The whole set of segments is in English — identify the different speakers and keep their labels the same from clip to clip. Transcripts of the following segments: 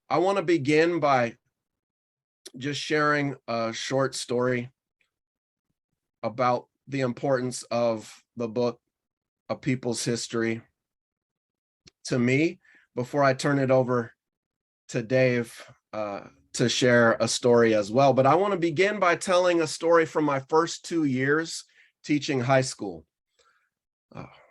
Speaker 1: I want to begin by just sharing a short story about the importance of the book, A People's History, to me, before I turn it over to Dave to share a story as well. But I want to begin by telling a story from my first 2 years teaching high school.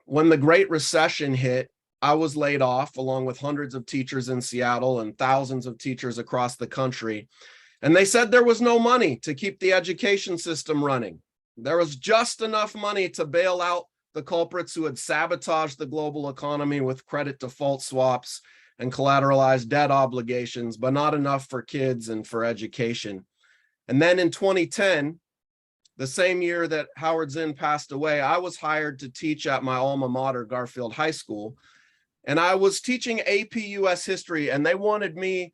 Speaker 1: When the Great Recession hit, I was laid off along with hundreds of teachers in Seattle and thousands of teachers across the country. And they said there was no money to keep the education system running. There was just enough money to bail out the culprits who had sabotaged the global economy with credit default swaps and collateralized debt obligations, but not enough for kids and for education. And then in 2010, the same year that Howard Zinn passed away, I was hired to teach at my alma mater, Garfield High School. And I was teaching AP US history, and they wanted me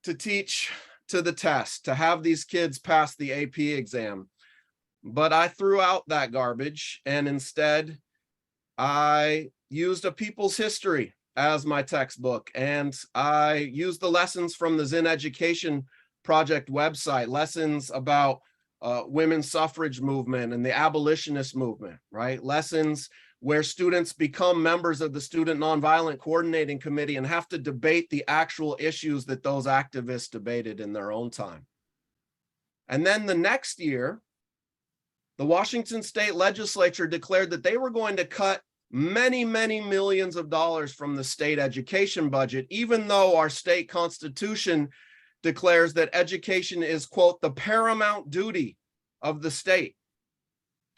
Speaker 1: to teach to the test, to have these kids pass the AP exam. But I threw out that garbage, and instead I used A People's History as my textbook. And I used the lessons from the Zinn Education Project website, lessons about women's suffrage movement and the abolitionist movement, right? Lessons where students become members of the Student Nonviolent Coordinating Committee and have to debate the actual issues that those activists debated in their own time. And then the next year, the Washington State Legislature declared that they were going to cut many, many millions of dollars from the state education budget, even though our state constitution declares that education is, quote, the paramount duty of the state.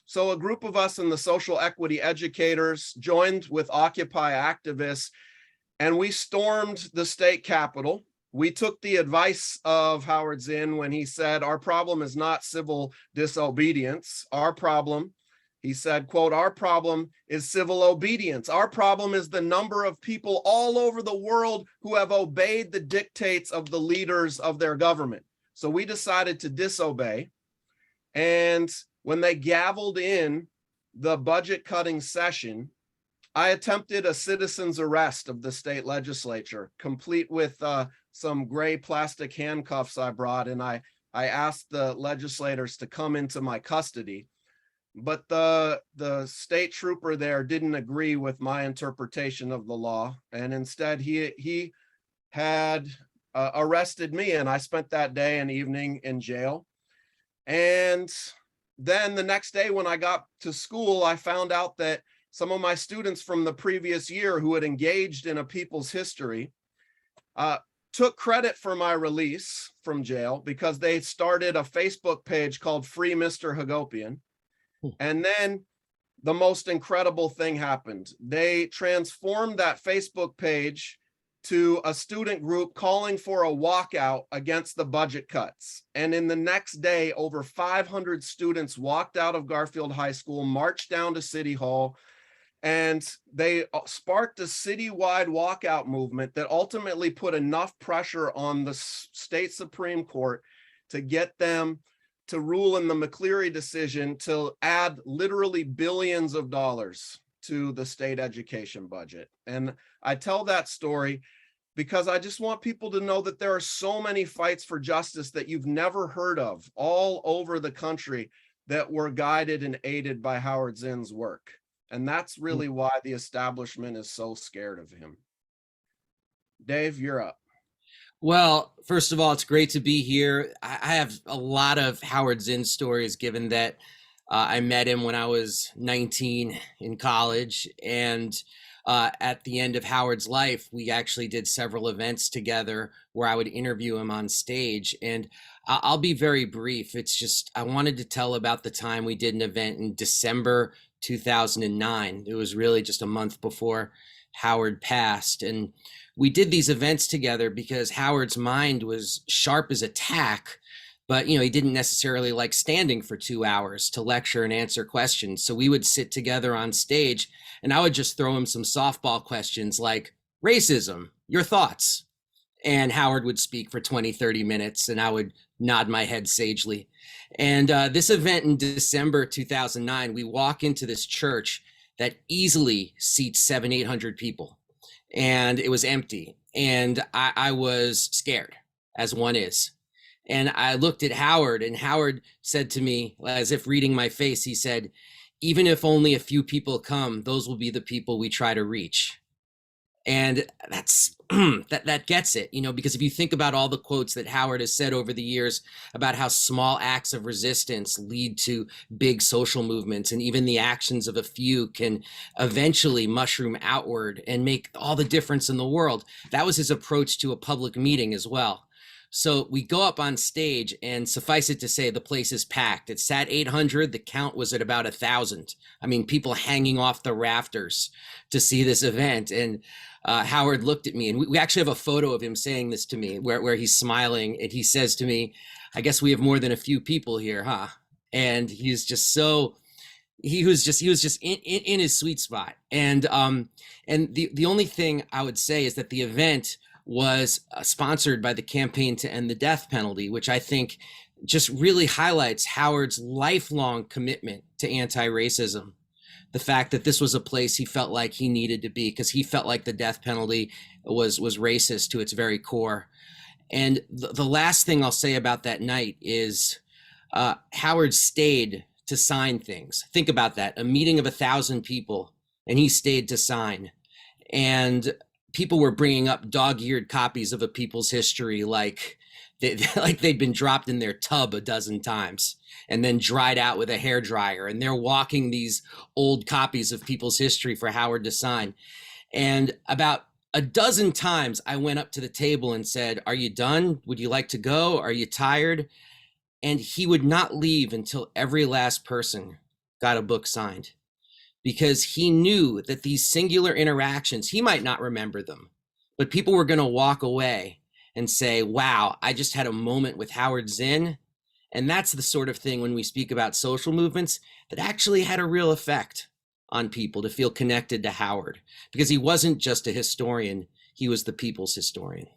Speaker 1: So a group of us in the social equity educators joined with Occupy activists, and we stormed the state capitol. We took the advice of Howard Zinn when he said, our problem is not civil disobedience. Our problem, he said, quote, our problem is civil obedience. Our problem is the number of people all over the world who have obeyed the dictates of the leaders of their government. So we decided to disobey. And when they gavelled in the budget cutting session, I attempted a citizen's arrest of the state legislature, complete with some gray plastic handcuffs I brought. And I asked the legislators to come into my custody. But the state trooper there didn't agree with my interpretation of the law. And instead, he had arrested me. And I spent that day and evening in jail. And then the next day when I got to school, I found out that some of my students from the previous year who had engaged in A People's History took credit for my release from jail because they started a Facebook page called Free Mr. Hagopian. And then the most incredible thing happened. They transformed that Facebook page to a student group calling for a walkout against the budget cuts. And in the next day, over 500 students walked out of Garfield High School, marched down to City Hall, and they sparked a citywide walkout movement that ultimately put enough pressure on the state Supreme Court to get them to rule in the McCleary decision to add literally billions of dollars to the state education budget. And I tell that story because I just want people to know that there are so many fights for justice that you've never heard of all over the country that were guided and aided by Howard Zinn's work. And that's really why the establishment is so scared of him. Dave, you're up.
Speaker 2: Well, first of all, it's great to be here. I have a lot of Howard Zinn stories, given that I met him when I was 19 in college. And at the end of Howard's life, we actually did several events together where I would interview him on stage. And I'll be very brief. It's just, I wanted to tell about the time we did an event in December 2009. It was really just a month before Howard passed. And we did these events together because Howard's mind was sharp as a tack, but he didn't necessarily like standing for 2 hours to lecture and answer questions. So we would sit together on stage and I would just throw him some softball questions like racism, your thoughts. And Howard would speak for 20, 30 minutes and I would nod my head sagely. And this event in December 2009, we walk into this church that easily seats 700-800 people. And it was empty. And I was scared, as one is. And I looked at Howard, and Howard said to me, as if reading my face, he said, even if only a few people come, those will be the people we try to reach. And that's that gets it, because if you think about all the quotes that Howard has said over the years about how small acts of resistance lead to big social movements, and even the actions of a few can eventually mushroom outward and make all the difference in the world. That was his approach to a public meeting as well. So we go up on stage, and suffice it to say, the place is packed. It sat 800. The count was at about 1,000. I mean, people hanging off the rafters to see this event. And Howard looked at me, and we actually have a photo of him saying this to me, where he's smiling, and he says to me, "I guess we have more than a few people here, huh?" And he's just so, he was just in his sweet spot. And the only thing I would say is that the event was sponsored by the Campaign to End the Death Penalty, which I think just really highlights Howard's lifelong commitment to anti-racism. The fact that this was a place he felt like he needed to be, because he felt like the death penalty was racist to its very core. And the last thing I'll say about that night is Howard stayed to sign things. Think about that, a meeting of 1,000 people, and he stayed to sign. And people were bringing up dog-eared copies of A People's History like they'd been dropped in their tub a dozen times and then dried out with a hairdryer. And they're walking these old copies of People's History for Howard to sign. And about a dozen times I went up to the table and said, "Are you done? Would you like to go? Are you tired?" And he would not leave until every last person got a book signed, because he knew that these singular interactions, he might not remember them, but people were going to walk away and say, wow, I just had a moment with Howard Zinn. And that's the sort of thing, when we speak about social movements, that actually had a real effect on people to feel connected to Howard, because he wasn't just a historian, he was the people's historian.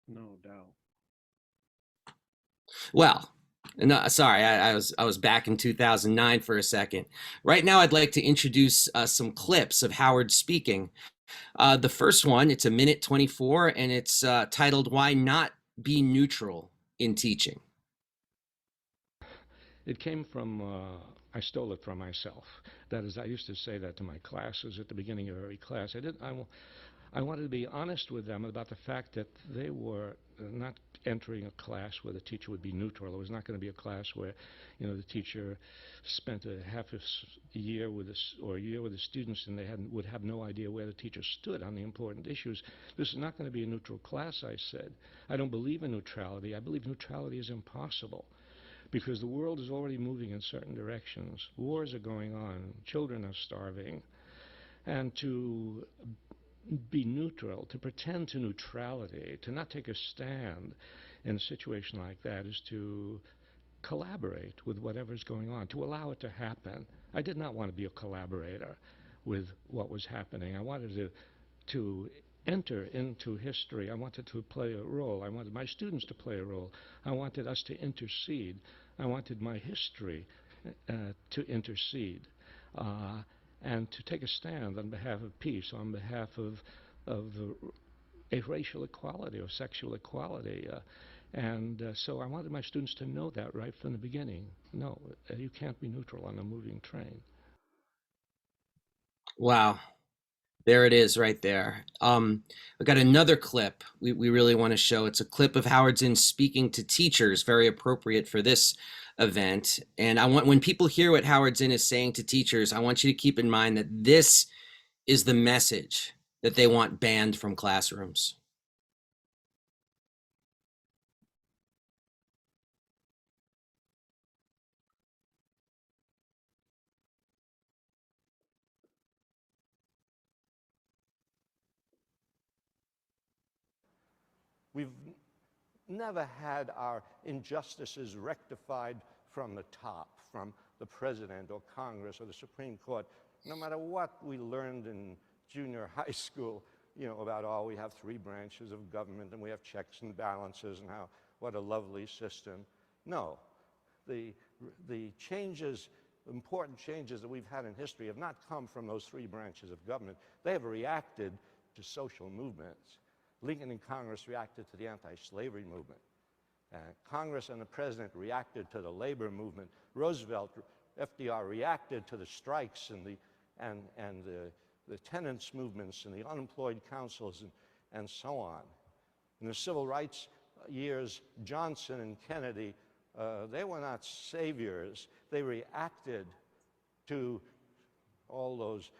Speaker 1: No doubt.
Speaker 2: Well, no, sorry, I was back in 2009 for a second. Right now, I'd like to introduce some clips of Howard speaking. The first one, it's 1:24, and it's titled, "Why Not Be Neutral in Teaching."
Speaker 3: It came from, I stole it from myself. That is, I used to say that to my classes at the beginning of every class. I wanted to be honest with them about the fact that they were not entering a class where the teacher would be neutral. It was not going to be a class where, the teacher spent a year with the students, and they would have no idea where the teacher stood on the important issues. This is not going to be a neutral class, I said. I don't believe in neutrality. I believe neutrality is impossible, because the world is already moving in certain directions. Wars are going on. Children are starving. And to be neutral, to pretend to neutrality, to not take a stand in a situation like that, is to collaborate with whatever's going on, to allow it to happen. I did not want to be a collaborator with what was happening. I wanted to enter into history. I wanted to play a role. I wanted my students to play a role. I wanted us to intercede. I wanted my history to intercede. And to take a stand on behalf of peace, on behalf of a racial equality or sexual equality. So I wanted my students to know that right from the beginning. No, you can't be neutral on a moving train.
Speaker 2: Wow. There it is right there. We've got another clip we really want to show. It's a clip of Howard Zinn speaking to teachers, very appropriate for this event. And I want, when people hear what Howard Zinn is saying to teachers, I want you to keep in mind that this is the message that they want banned from classrooms.
Speaker 4: We've never had our injustices rectified from the top, from the president or Congress or the Supreme Court. No matter what we learned in junior high school, about, oh, we have 3 branches of government and we have checks and balances and what a lovely system. No, the changes, important changes that we've had in history have not come from those 3 branches of government. They have reacted to social movements. Lincoln and Congress reacted to the anti-slavery movement. Congress and the president reacted to the labor movement. Roosevelt, FDR reacted to the strikes and the tenants movements and the unemployed councils and so on. In the civil rights years, Johnson and Kennedy, they were not saviors. They reacted to all those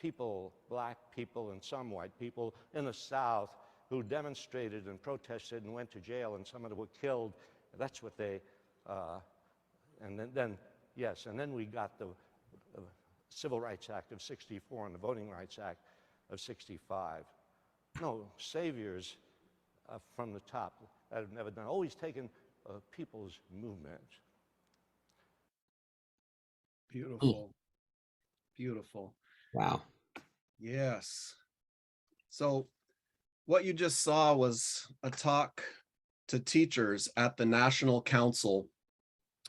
Speaker 4: people, black people and some white people in the South, who demonstrated and protested and went to jail, and some of them were killed. That's what they, and then we got the Civil Rights Act of '64 and the Voting Rights Act of '65. No saviors from the top that have never done, always taken people's movement.
Speaker 1: Beautiful. Beautiful.
Speaker 2: Wow.
Speaker 1: Yes. So what you just saw was a talk to teachers at the National Council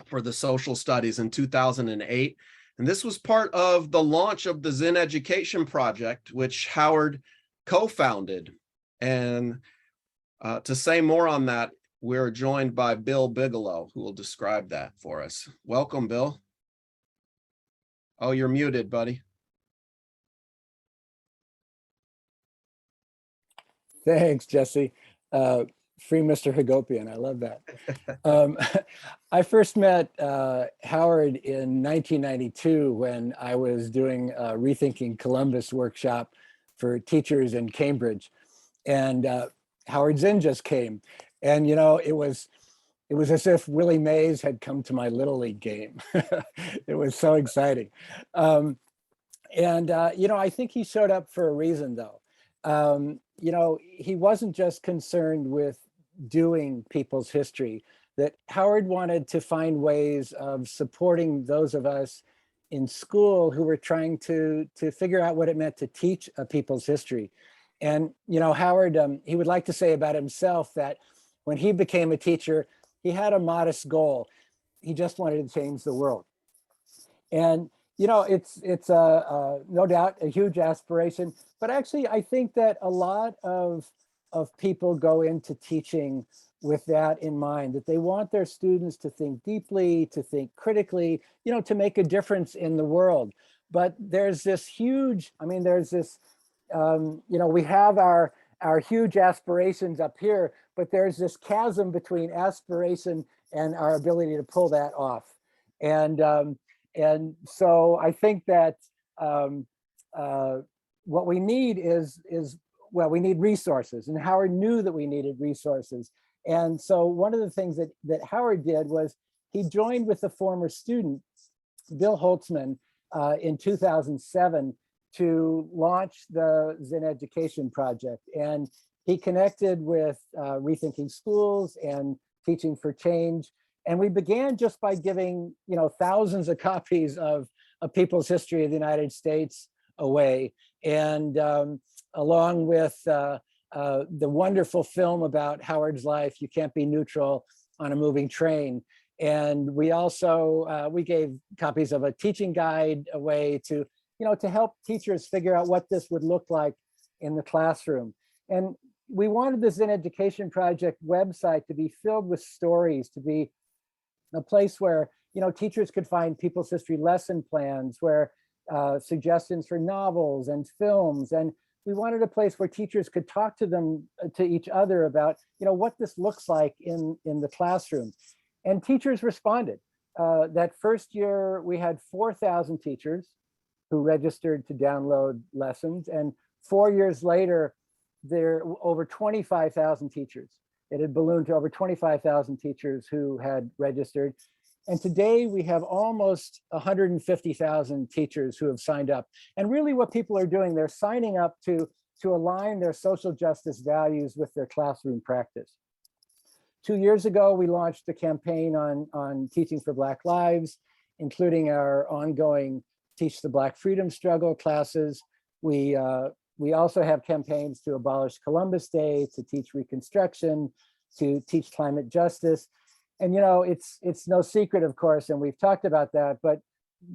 Speaker 1: for the Social Studies in 2008. And this was part of the launch of the Zinn Education Project, which Howard co-founded. And to say more on that, we're joined by Bill Bigelow, who will describe that for us. Welcome, Bill. Oh, you're muted, buddy.
Speaker 5: Thanks, Jesse. Free Mr. Hagopian. I love that. I first met Howard in 1992 when I was doing a Rethinking Columbus workshop for teachers in Cambridge. And Howard Zinn just came. And, you know, it was as if Willie Mays had come to my Little League game. It was so exciting. You know, I think he showed up for a reason, though. You know, he wasn't just concerned with doing people's history, that Howard wanted to find ways of supporting those of us in school who were trying to figure out what it meant to teach a people's history. And, you know, Howard, he would like to say about himself that when he became a teacher, he had a modest goal. He just wanted to change the world. And you know, it's no doubt a huge aspiration, but actually I think that a lot of people go into teaching with that in mind, that they want their students to think deeply, to think critically, you know, to make a difference in the world. But there's this huge, I mean, there's this, you know, we have our huge aspirations up here, but there's this chasm between aspiration and our ability to pull that off. And so I think that what we need is, well, we need resources, and Howard knew that we needed resources. And so one of the things that Howard did was he joined with a former student, Bill Holtzman, in 2007 to launch the Zinn Education Project. And he connected with Rethinking Schools and Teaching for Change. And we began just by giving, you know, thousands of copies of A People's History of the United States away. And along with the wonderful film about Howard's life, You Can't Be Neutral on a Moving Train. And we also, we gave copies of a teaching guide away to, you know, to help teachers figure out what this would look like in the classroom. And we wanted the Zinn Education Project website to be filled with stories, to be a place where, you know, teachers could find people's history lesson plans, where suggestions for novels and films. And we wanted a place where teachers could talk to each other about, you know, what this looks like in the classroom. And teachers responded. That first year, we had 4,000 teachers who registered to download lessons. And 4 years later, there were over 25,000 teachers. It had ballooned to over 25,000 teachers who had registered. And today we have almost 150,000 teachers who have signed up. And really what people are doing, they're signing up to align their social justice values with their classroom practice. 2 years ago, we launched a campaign on Teaching for Black Lives, including our ongoing Teach the Black Freedom Struggle classes. We also have campaigns to abolish Columbus Day, to teach Reconstruction, to teach climate justice. And, you know, it's no secret, of course, and we've talked about that, but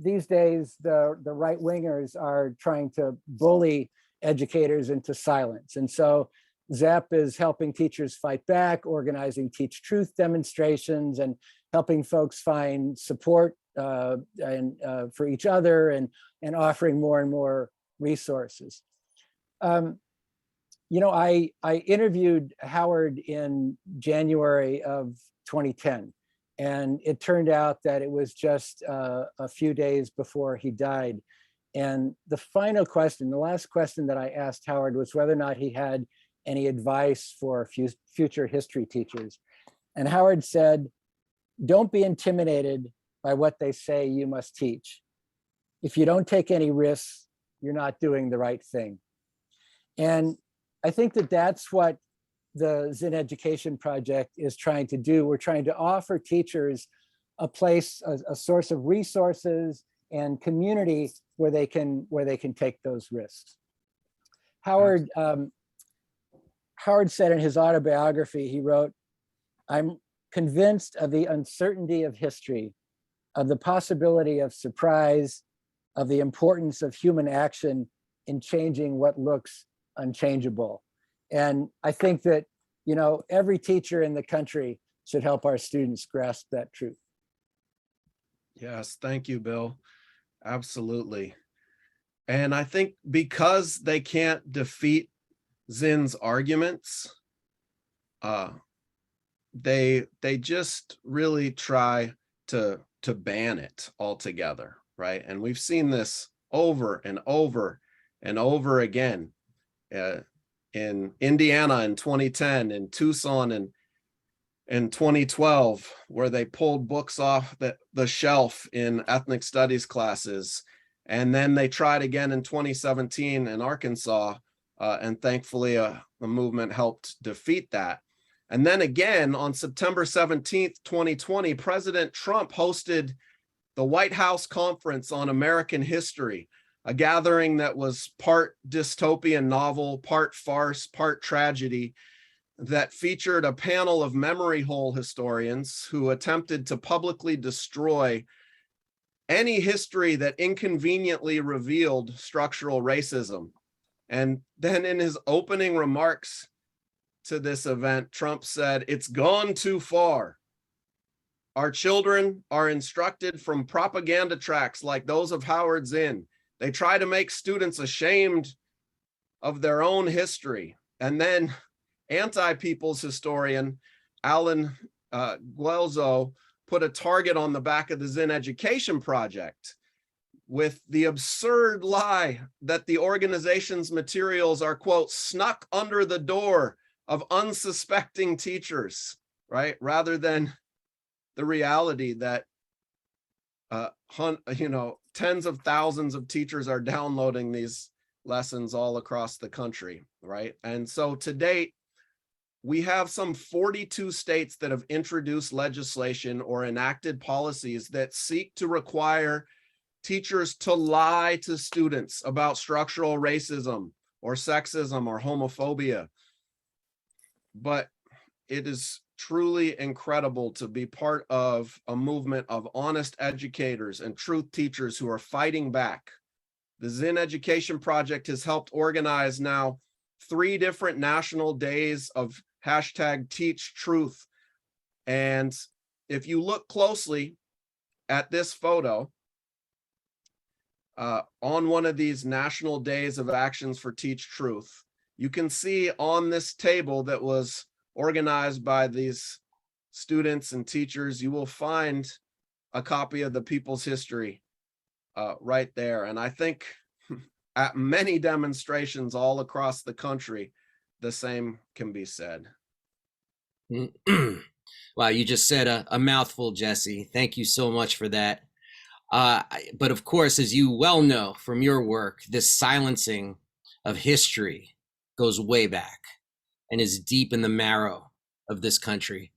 Speaker 5: these days the right wingers are trying to bully educators into silence. And so ZEP is helping teachers fight back, organizing Teach Truth demonstrations, and helping folks find support for each other, and offering more and more resources. You know, I interviewed Howard in January of 2010, and it turned out that it was just a few days before he died. And the final question, the last question that I asked Howard, was whether or not he had any advice for future history teachers. And Howard said, "Don't be intimidated by what they say you must teach. If you don't take any risks, you're not doing the right thing." And I think that that's what the Zinn Education Project is trying to do. We're trying to offer teachers a place, a source of resources and community where they can take those risks. Howard said in his autobiography, he wrote, "I'm convinced of the uncertainty of history, of the possibility of surprise, of the importance of human action in changing what looks unchangeable." And I think that, you know, every teacher in the country should help our students grasp that truth.
Speaker 1: Yes, thank you, Bill. Absolutely. And I think because they can't defeat Zinn's arguments, they just really try to ban it altogether, right? And we've seen this over and over and over again, in Indiana in 2010, in Tucson in 2012, where they pulled books off the shelf in ethnic studies classes. And then they tried again in 2017 in Arkansas, and thankfully the movement helped defeat that. And then again on September 17th, 2020, President Trump hosted the White House Conference on American History, a gathering that was part dystopian novel, part farce, part tragedy, that featured a panel of memory hole historians who attempted to publicly destroy any history that inconveniently revealed structural racism. And then in his opening remarks to this event, Trump said, "It's gone too far. Our children are instructed from propaganda tracks like those of Howard Zinn. They try to make students ashamed of their own history." And then anti-people's historian Alan Guelzo put a target on the back of the Zinn Education Project with the absurd lie that the organization's materials are, quote, "snuck under the door of unsuspecting teachers," right? Rather than the reality that, tens of thousands of teachers are downloading these lessons all across the country, right? And so to date, we have some 42 states that have introduced legislation or enacted policies that seek to require teachers to lie to students about structural racism or sexism or homophobia. But it is truly incredible to be part of a movement of honest educators and truth teachers who are fighting back. The Zinn Education Project has helped organize now 3 different national days of #TeachTruth. And if you look closely at this photo, on one of these national days of actions for Teach Truth, you can see on this table that was organized by these students and teachers, you will find a copy of the People's History right there. And I think at many demonstrations all across the country, the same can be said.
Speaker 2: Wow, you just said a mouthful, Jesse. Thank you so much for that. But of course, as you well know from your work, this silencing of history goes way back and is deep in the marrow of this country.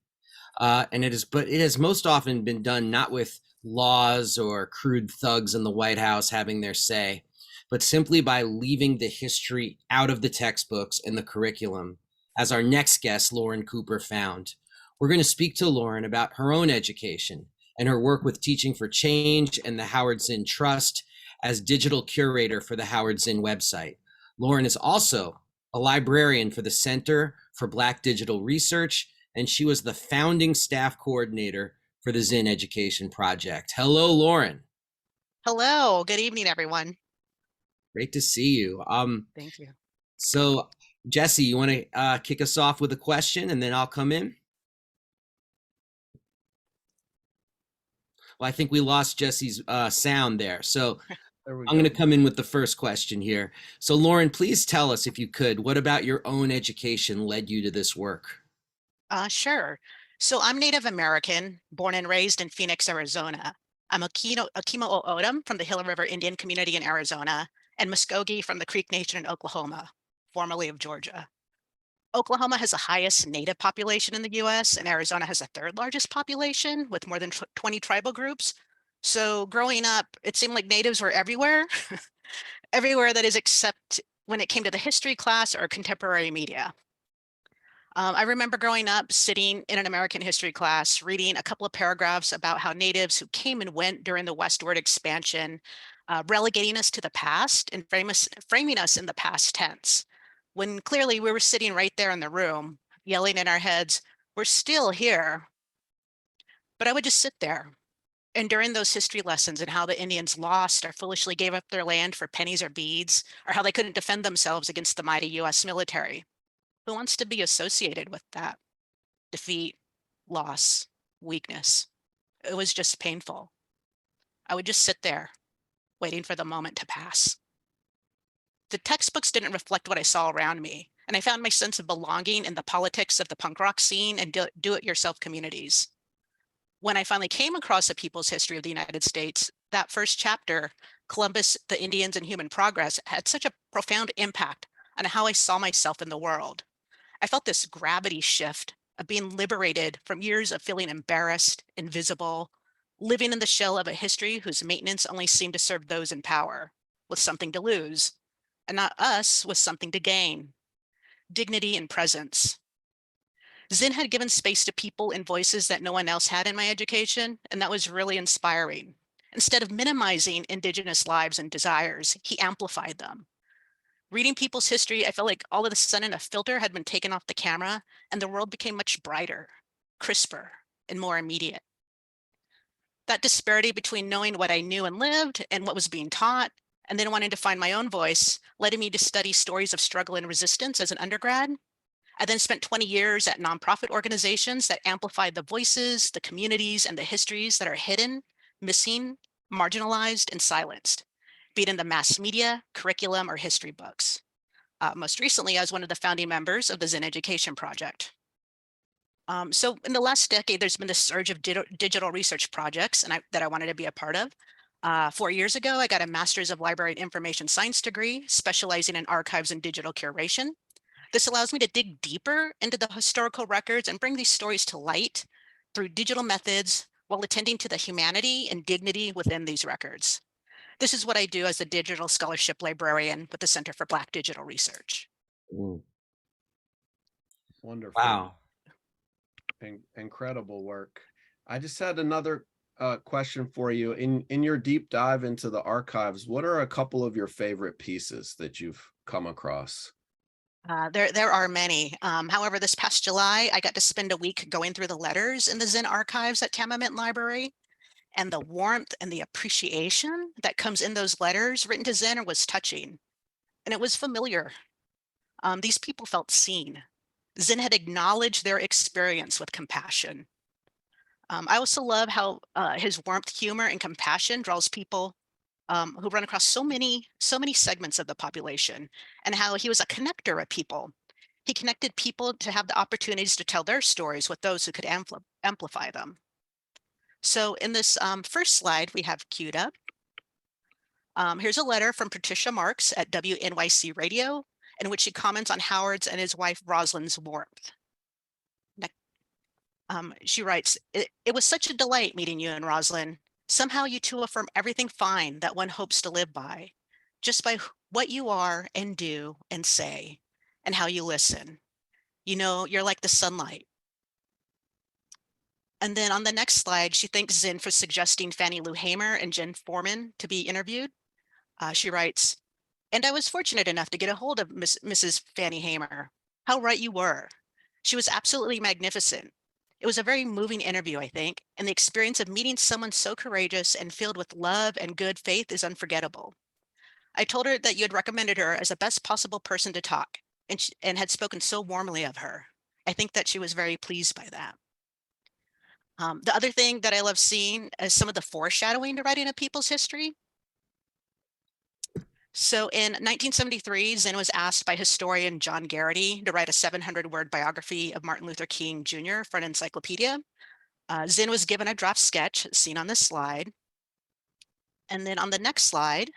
Speaker 2: And it has most often been done not with laws or crude thugs in the White House having their say, but simply by leaving the history out of the textbooks and the curriculum, as our next guest, Lauren Cooper, found. We're going to speak to Lauren about her own education and her work with Teaching for Change and the Howard Zinn Trust as digital curator for the Howard Zinn website. Lauren is also a librarian for the Center for Black Digital Research, and she was the founding staff coordinator for the Zinn Education Project. Hello, Lauren.
Speaker 6: Hello, good evening, everyone.
Speaker 2: Great to see you.
Speaker 6: Thank you.
Speaker 2: So, Jesse, you want to kick us off with a question, and then I'll come in? Well, I think we lost Jesse's sound there. So I'm going to come in with the first question here. So, Lauren, please tell us, if you could, what about your own education led you to this work?
Speaker 6: Sure. So I'm Native American, born and raised in Phoenix, Arizona. I'm Akimo O'odham from the Gila River Indian community in Arizona, and Muskogee from the Creek Nation in Oklahoma, formerly of Georgia. Oklahoma has the highest Native population in the US, and Arizona has the third largest population with more than 20 tribal groups. So growing up, it seemed like Natives were everywhere, everywhere that is except when it came to the history class or contemporary media. I remember growing up sitting in an American history class, reading a couple of paragraphs about how natives who came and went during the westward expansion, relegating us to the past and framing us in the past tense, when clearly we were sitting right there in the room, yelling in our heads, "We're still here." But I would just sit there. And during those history lessons and how the Indians lost or foolishly gave up their land for pennies or beads, or how they couldn't defend themselves against the mighty US military. Who wants to be associated with that? Defeat, loss, weakness. It was just painful. I would just sit there, waiting for the moment to pass. The textbooks didn't reflect what I saw around me, and I found my sense of belonging in the politics of the punk rock scene and do-it-yourself communities. When I finally came across a people's history of the United States, that first chapter, Columbus, the Indians, and Human Progress, had such a profound impact on how I saw myself in the world. I felt this gravity shift of being liberated from years of feeling embarrassed, invisible, living in the shell of a history whose maintenance only seemed to serve those in power, with something to lose, and not us with something to gain, dignity and presence. Zinn had given space to people and voices that no one else had in my education, and that was really inspiring. Instead of minimizing Indigenous lives and desires, he amplified them. Reading people's history, I felt like all of a sudden a filter had been taken off the camera and the world became much brighter, crisper, and more immediate. That disparity between knowing what I knew and lived and what was being taught, and then wanting to find my own voice, led me to study stories of struggle and resistance as an undergrad. I then spent 20 years at nonprofit organizations that amplified the voices, the communities, and the histories that are hidden, missing, marginalized, and silenced, be it in the mass media, curriculum, or history books. Most recently, I was one of the founding members of the Zinn Education Project. So in the last decade, there's been this surge of digital research projects that I wanted to be a part of. 4 years ago, I got a Master's of Library and Information Science degree, specializing in archives and digital curation. This allows me to dig deeper into the historical records and bring these stories to light through digital methods while attending to the humanity and dignity within these records. This is what I do as a digital scholarship librarian with the Center for Black Digital Research.
Speaker 1: Wonderful.
Speaker 2: Wow.
Speaker 1: Incredible work. I just had another question for you. In your deep dive into the archives, what are a couple of your favorite pieces that you've come across?
Speaker 6: There are many. However, this past July, I got to spend a week going through the letters in the Zinn archives at Tamiment Library. And the warmth and the appreciation that comes in those letters written to Zinn was touching. And it was familiar. These people felt seen. Zinn had acknowledged their experience with compassion. I also love how his warmth, humor, and compassion draws people who run across so many segments of the population, and how he was a connector of people. He connected people to have the opportunities to tell their stories with those who could amplify them. So in this first slide, we have queued up. Here's a letter from Patricia Marks at WNYC Radio, in which she comments on Howard's and his wife Rosalind's warmth. She writes, it was such a delight meeting you and Rosalind. Somehow you two affirm everything fine that one hopes to live by, just by what you are and do and say, and how you listen. You know, you're like the sunlight. And then on the next slide, she thanks Zinn for suggesting Fannie Lou Hamer and Jen Foreman to be interviewed. She writes, And I was fortunate enough to get a hold of Mrs. Fanny Hamer. How right you were. She was absolutely magnificent. It was a very moving interview, I think, and the experience of meeting someone so courageous and filled with love and good faith is unforgettable. I told her that you had recommended her as the best possible person to talk and had spoken so warmly of her. I think that she was very pleased by that. The other thing that I love seeing is some of the foreshadowing to writing a people's history. So in 1973, Zinn was asked by historian John Garrity to write a 700-word biography of Martin Luther King Jr. for an encyclopedia. Zinn was given a draft sketch seen on this slide. And then on the next slide,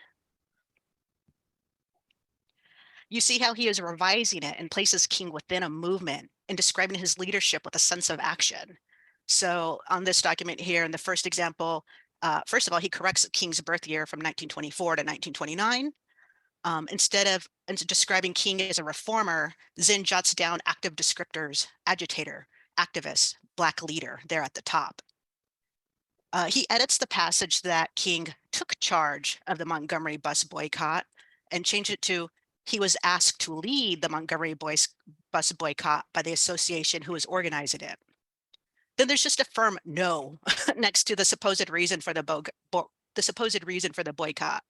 Speaker 6: you see how he is revising it and places King within a movement and describing his leadership with a sense of action. So on this document here, in the first example, first of all, he corrects King's birth year from 1924 to 1929. Instead of describing King as a reformer, Zinn jots down active descriptors: agitator, activist, Black leader there at the top. He edits the passage that King took charge of the Montgomery bus boycott and changed it to he was asked to lead the Montgomery bus boycott by the association who was organizing it. Then there's just a firm no next to the supposed reason for the boycott.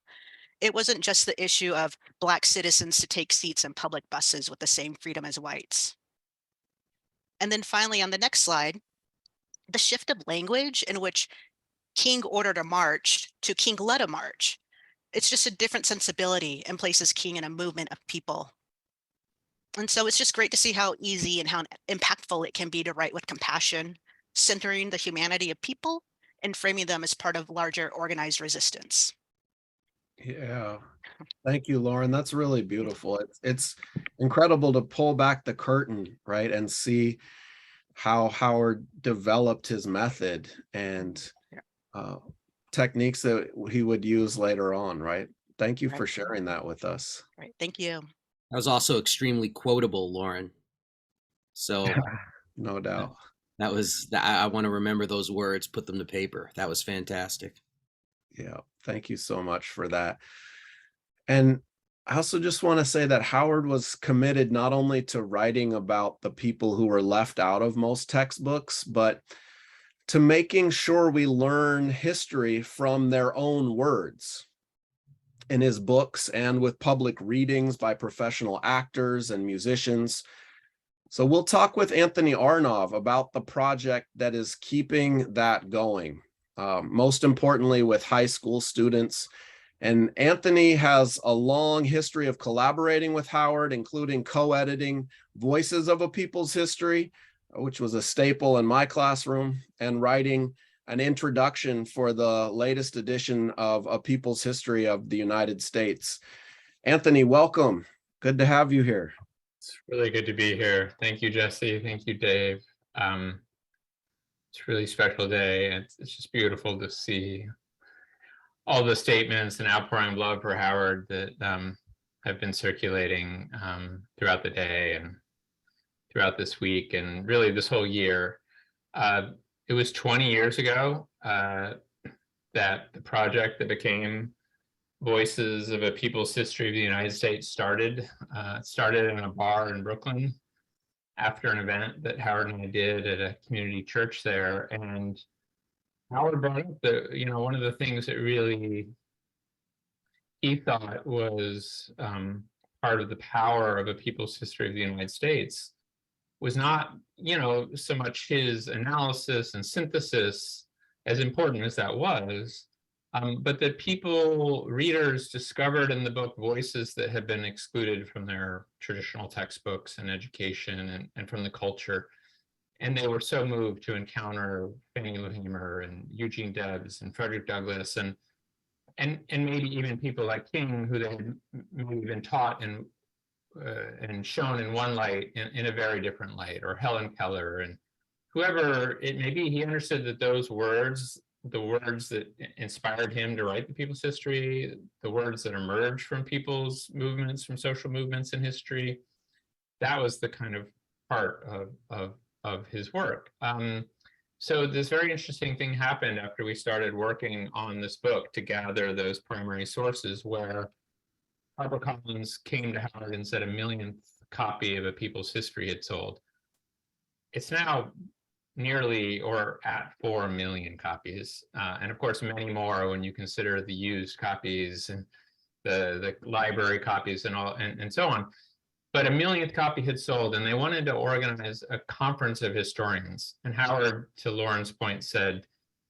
Speaker 6: It wasn't just the issue of Black citizens to take seats in public buses with the same freedom as whites. And then finally, on the next slide, the shift of language in which King ordered a march to King led a march. It's just a different sensibility and places King in a movement of people. And so it's just great to see how easy and how impactful it can be to write with compassion, centering the humanity of people and framing them as part of larger organized resistance.
Speaker 1: Yeah. Thank you, Lauren. That's really beautiful. It's incredible to pull back the curtain, right, and see how Howard developed his method and techniques that he would use later on, right? Thank you for sharing that with us.
Speaker 6: Right. Thank you.
Speaker 2: That was also extremely quotable, Lauren. So
Speaker 1: no doubt.
Speaker 2: That was, I want to remember those words, put them to paper. That was fantastic.
Speaker 1: Yeah. Thank you so much for that. And I also just want to say that Howard was committed not only to writing about the people who were left out of most textbooks, but to making sure we learn history from their own words. In his books and with public readings by professional actors and musicians. So we'll talk with Anthony Arnove about the project that is keeping that going, most importantly with high school students. And Anthony has a long history of collaborating with Howard, including co-editing Voices of a People's History, which was a staple in my classroom, and writing an introduction for the latest edition of A People's History of the United States. Anthony, welcome. Good to have you here.
Speaker 7: It's really good to be here. Thank you, Jesse. Thank you, Dave. It's a really special day. It's just beautiful to see all the statements and outpouring of love for Howard that have been circulating throughout the day and throughout this week and really this whole year. It was 20 years ago that the project that became Voices of a People's History of the United States started. It started in a bar in Brooklyn after an event that Howard and I did at a community church there. And Howard brought up one of the things that really he thought was part of the power of a People's History of the United States was not, so much his analysis and synthesis, as important as that was, but that readers discovered in the book voices that had been excluded from their traditional textbooks and education and from the culture. And they were so moved to encounter Fannie Lou Hamer and Eugene Debs and Frederick Douglass and maybe even people like King, who they had maybe been taught and shown in one light in a very different light, or Helen Keller and whoever it may be. He understood that those words, the words that inspired him to write the People's History, the words that emerged from people's movements, from social movements in history, that was the kind of part of his work. So this very interesting thing happened after we started working on this book to gather those primary sources, where HarperCollins came to Howard and said a millionth copy of A People's History had sold. It's now nearly or at 4 million copies. And of course, many more when you consider the used copies and the library copies and all and so on. But a millionth copy had sold, and they wanted to organize a conference of historians. And Howard, to Lauren's point, said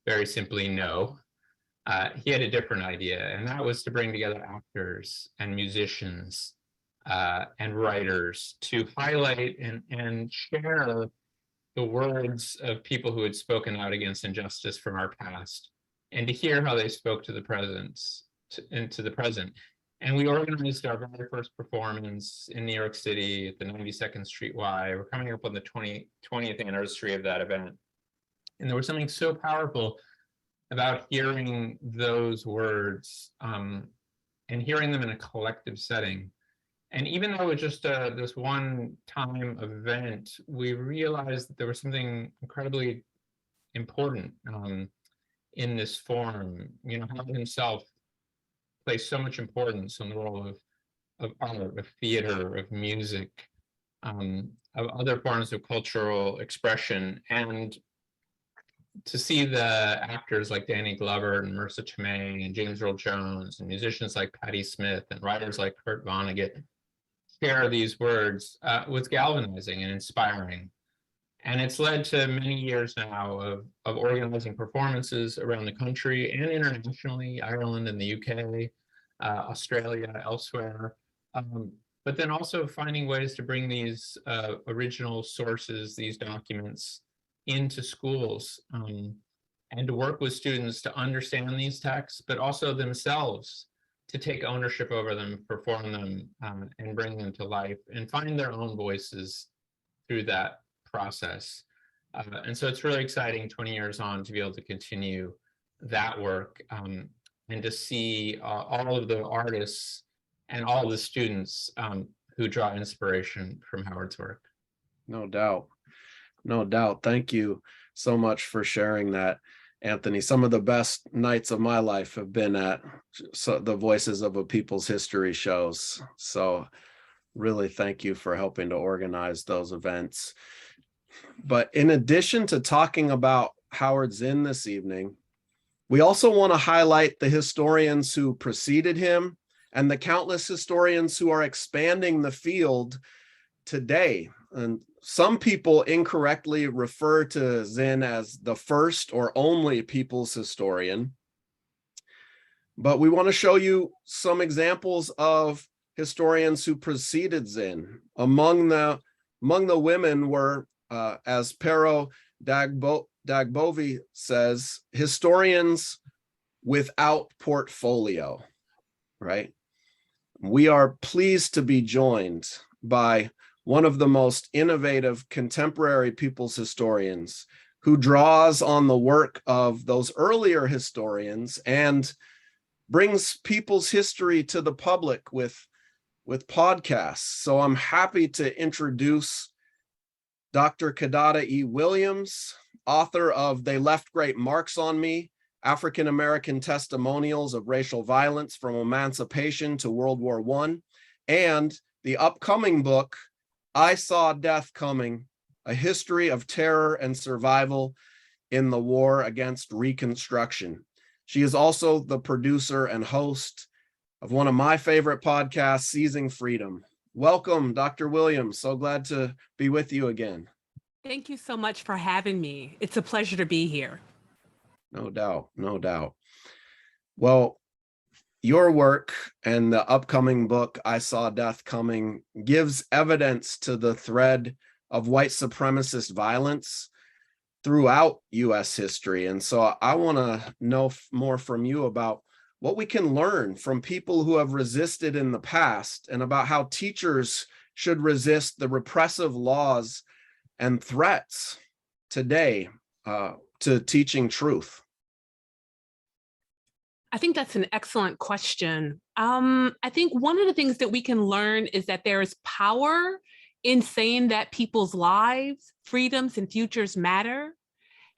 Speaker 7: very simply no. He had a different idea, and that was to bring together actors and musicians and writers to highlight and share the words of people who had spoken out against injustice from our past, and to hear how they spoke to the present, to the present. And we organized our very first performance in New York City at the 92nd Street Y. We're coming up on the 20th anniversary of that event. And there was something so powerful about hearing those words and hearing them in a collective setting. And even though it was just this one-time event, we realized that there was something incredibly important in this form. You know, Howard himself placed so much importance on the role of art, of theater, of music, of other forms of cultural expression. And to see the actors like Danny Glover and Marisa Tomei and James Earl Jones and musicians like Patti Smith and writers like Kurt Vonnegut share these words was galvanizing and inspiring. And it's led to many years now of organizing performances around the country and internationally, Ireland and the UK, Australia, elsewhere. But then also finding ways to bring these original sources, these documents, into schools and to work with students to understand these texts, but also themselves to take ownership over them, perform them, and bring them to life and find their own voices through that process. And so it's really exciting 20 years on to be able to continue that work and to see all of the artists and all of the students who draw inspiration from Howard's work.
Speaker 1: No doubt. No doubt. Thank you so much for sharing that, Anthony. Some of the best nights of my life have been at the Voices of a People's History shows. So really thank you for helping to organize those events. But in addition to talking about Howard Zinn this evening, we also want to highlight the historians who preceded him and the countless historians who are expanding the field today. And some people incorrectly refer to Zinn as the first or only people's historian. But we want to show you some examples of historians who preceded Zinn. Among the women were, as Pero Dagbovi says, historians without portfolio, right? We are pleased to be joined by one of the most innovative contemporary people's historians who draws on the work of those earlier historians and brings people's history to the public with podcasts. So I'm happy to introduce Dr. Kidada E. Williams, author of They Left Great Marks on Me, African-American Testimonials of Racial Violence from Emancipation to World War I, and the upcoming book, I Saw Death Coming, A History of Terror and Survival in the War Against Reconstruction. She is also the producer and host of one of my favorite podcasts, Seizing Freedom. Welcome, Dr. Williams. So glad to be with you again.
Speaker 8: Thank you so much for having me. It's a pleasure to be here.
Speaker 1: No doubt, no doubt. Well, your work and the upcoming book, I Saw Death Coming, gives evidence to the thread of white supremacist violence throughout U.S. history. And so I want to know more from you about what we can learn from people who have resisted in the past and about how teachers should resist the repressive laws and threats today to teaching truth.
Speaker 8: I think that's an excellent question. I think one of the things that we can learn is that there is power in saying that people's lives, freedoms, and futures matter,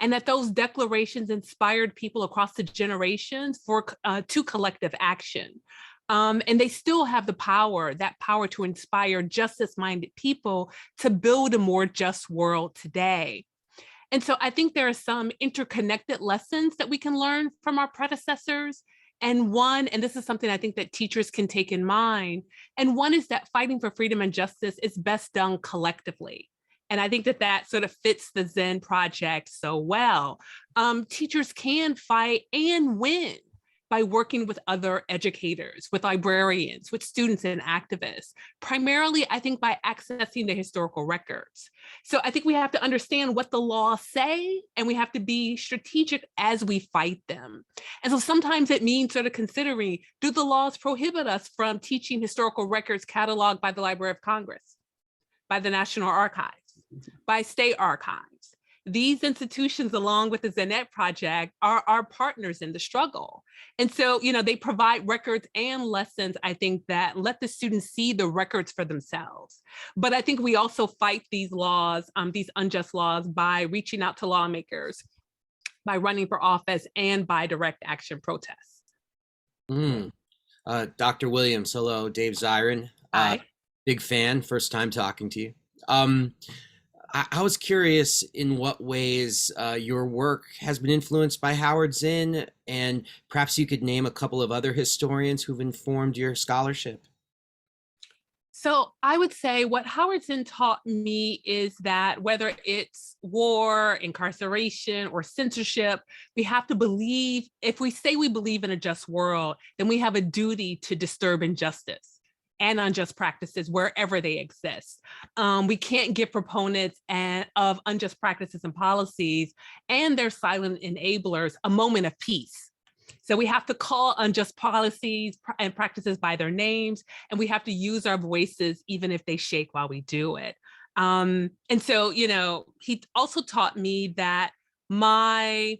Speaker 8: and that those declarations inspired people across the generations to collective action. And they still have the power, that power to inspire justice-minded people to build a more just world today. And so I think there are some interconnected lessons that we can learn from our predecessors. And one, and this is something I think that teachers can take in mind, and one is that fighting for freedom and justice is best done collectively. And I think that that sort of fits the Zinn project so well. Teachers can fight and win by working with other educators, with librarians, with students and activists, primarily, I think, by accessing the historical records. So I think we have to understand what the laws say, and we have to be strategic as we fight them. And so sometimes it means sort of considering, do the laws prohibit us from teaching historical records cataloged by the Library of Congress, by the National Archives, by state archives? These institutions, along with the Zinnette Project, are our partners in the struggle. And so, you know, they provide records and lessons, I think, that let the students see the records for themselves. But I think we also fight these laws, these unjust laws, by reaching out to lawmakers, by running for office, and by direct action protests.
Speaker 2: Dr. Williams, hello. Dave Zirin.
Speaker 8: Hi.
Speaker 2: Big fan, first time talking to you. I was curious in what ways your work has been influenced by Howard Zinn, and perhaps you could name a couple of other historians who've informed your scholarship.
Speaker 8: So I would say what Howard Zinn taught me is that whether it's war, incarceration, or censorship, we have to believe, if we say we believe in a just world, then we have a duty to disturb injustice and unjust practices wherever they exist. We can't give proponents of unjust practices and policies and their silent enablers a moment of peace. So we have to call unjust policies and practices by their names, and we have to use our voices even if they shake while we do it. And so, you know, he also taught me that my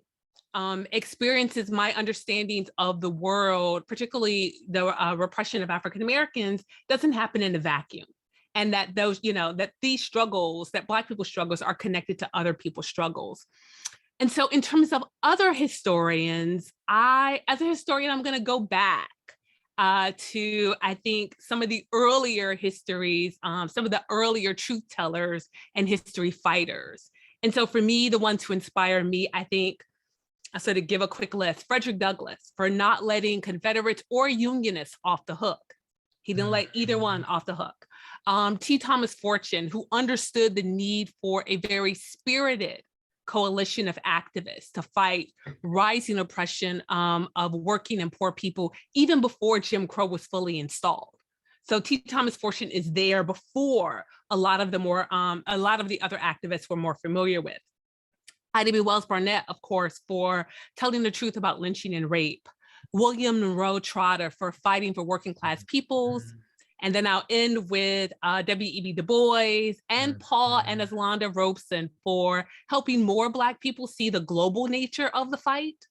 Speaker 8: experiences, my understandings of the world, particularly the repression of African Americans, doesn't happen in a vacuum. And that those, you know, that these struggles, that Black people's struggles, are connected to other people's struggles. And so in terms of other historians, as a historian, I'm going to go back to, I think, some of the earlier histories, some of the earlier truth tellers and history fighters. And so for me, the ones who inspire me, I think, I'll sort of give a quick list. Frederick Douglass, for not letting Confederates or Unionists off the hook. He didn't let either one off the hook. T. Thomas Fortune, who understood the need for a very spirited coalition of activists to fight rising oppression of working and poor people, even before Jim Crow was fully installed. So T. Thomas Fortune is there before a lot of the other activists were more familiar with. Ida B. Wells Barnett, of course, for telling the truth about lynching and rape. William Monroe Trotter for fighting for working class peoples. And then I'll end with W.E.B. Du Bois and Paul and Aslanda Robeson for helping more Black people see the global nature of the fight.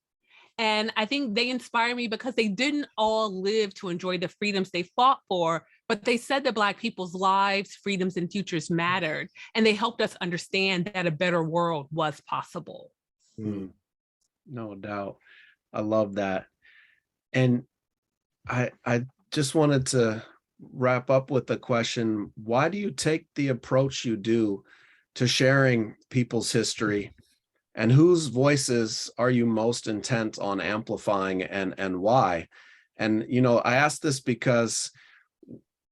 Speaker 8: And I think they inspire me because they didn't all live to enjoy the freedoms they fought for, but they said that Black people's lives, freedoms, and futures mattered. And they helped us understand that a better world was possible.
Speaker 1: No doubt. I love that. And I just wanted to wrap up with the question, why do you take the approach you do to sharing people's history? And whose voices are you most intent on amplifying, and why? And, you know, I ask this because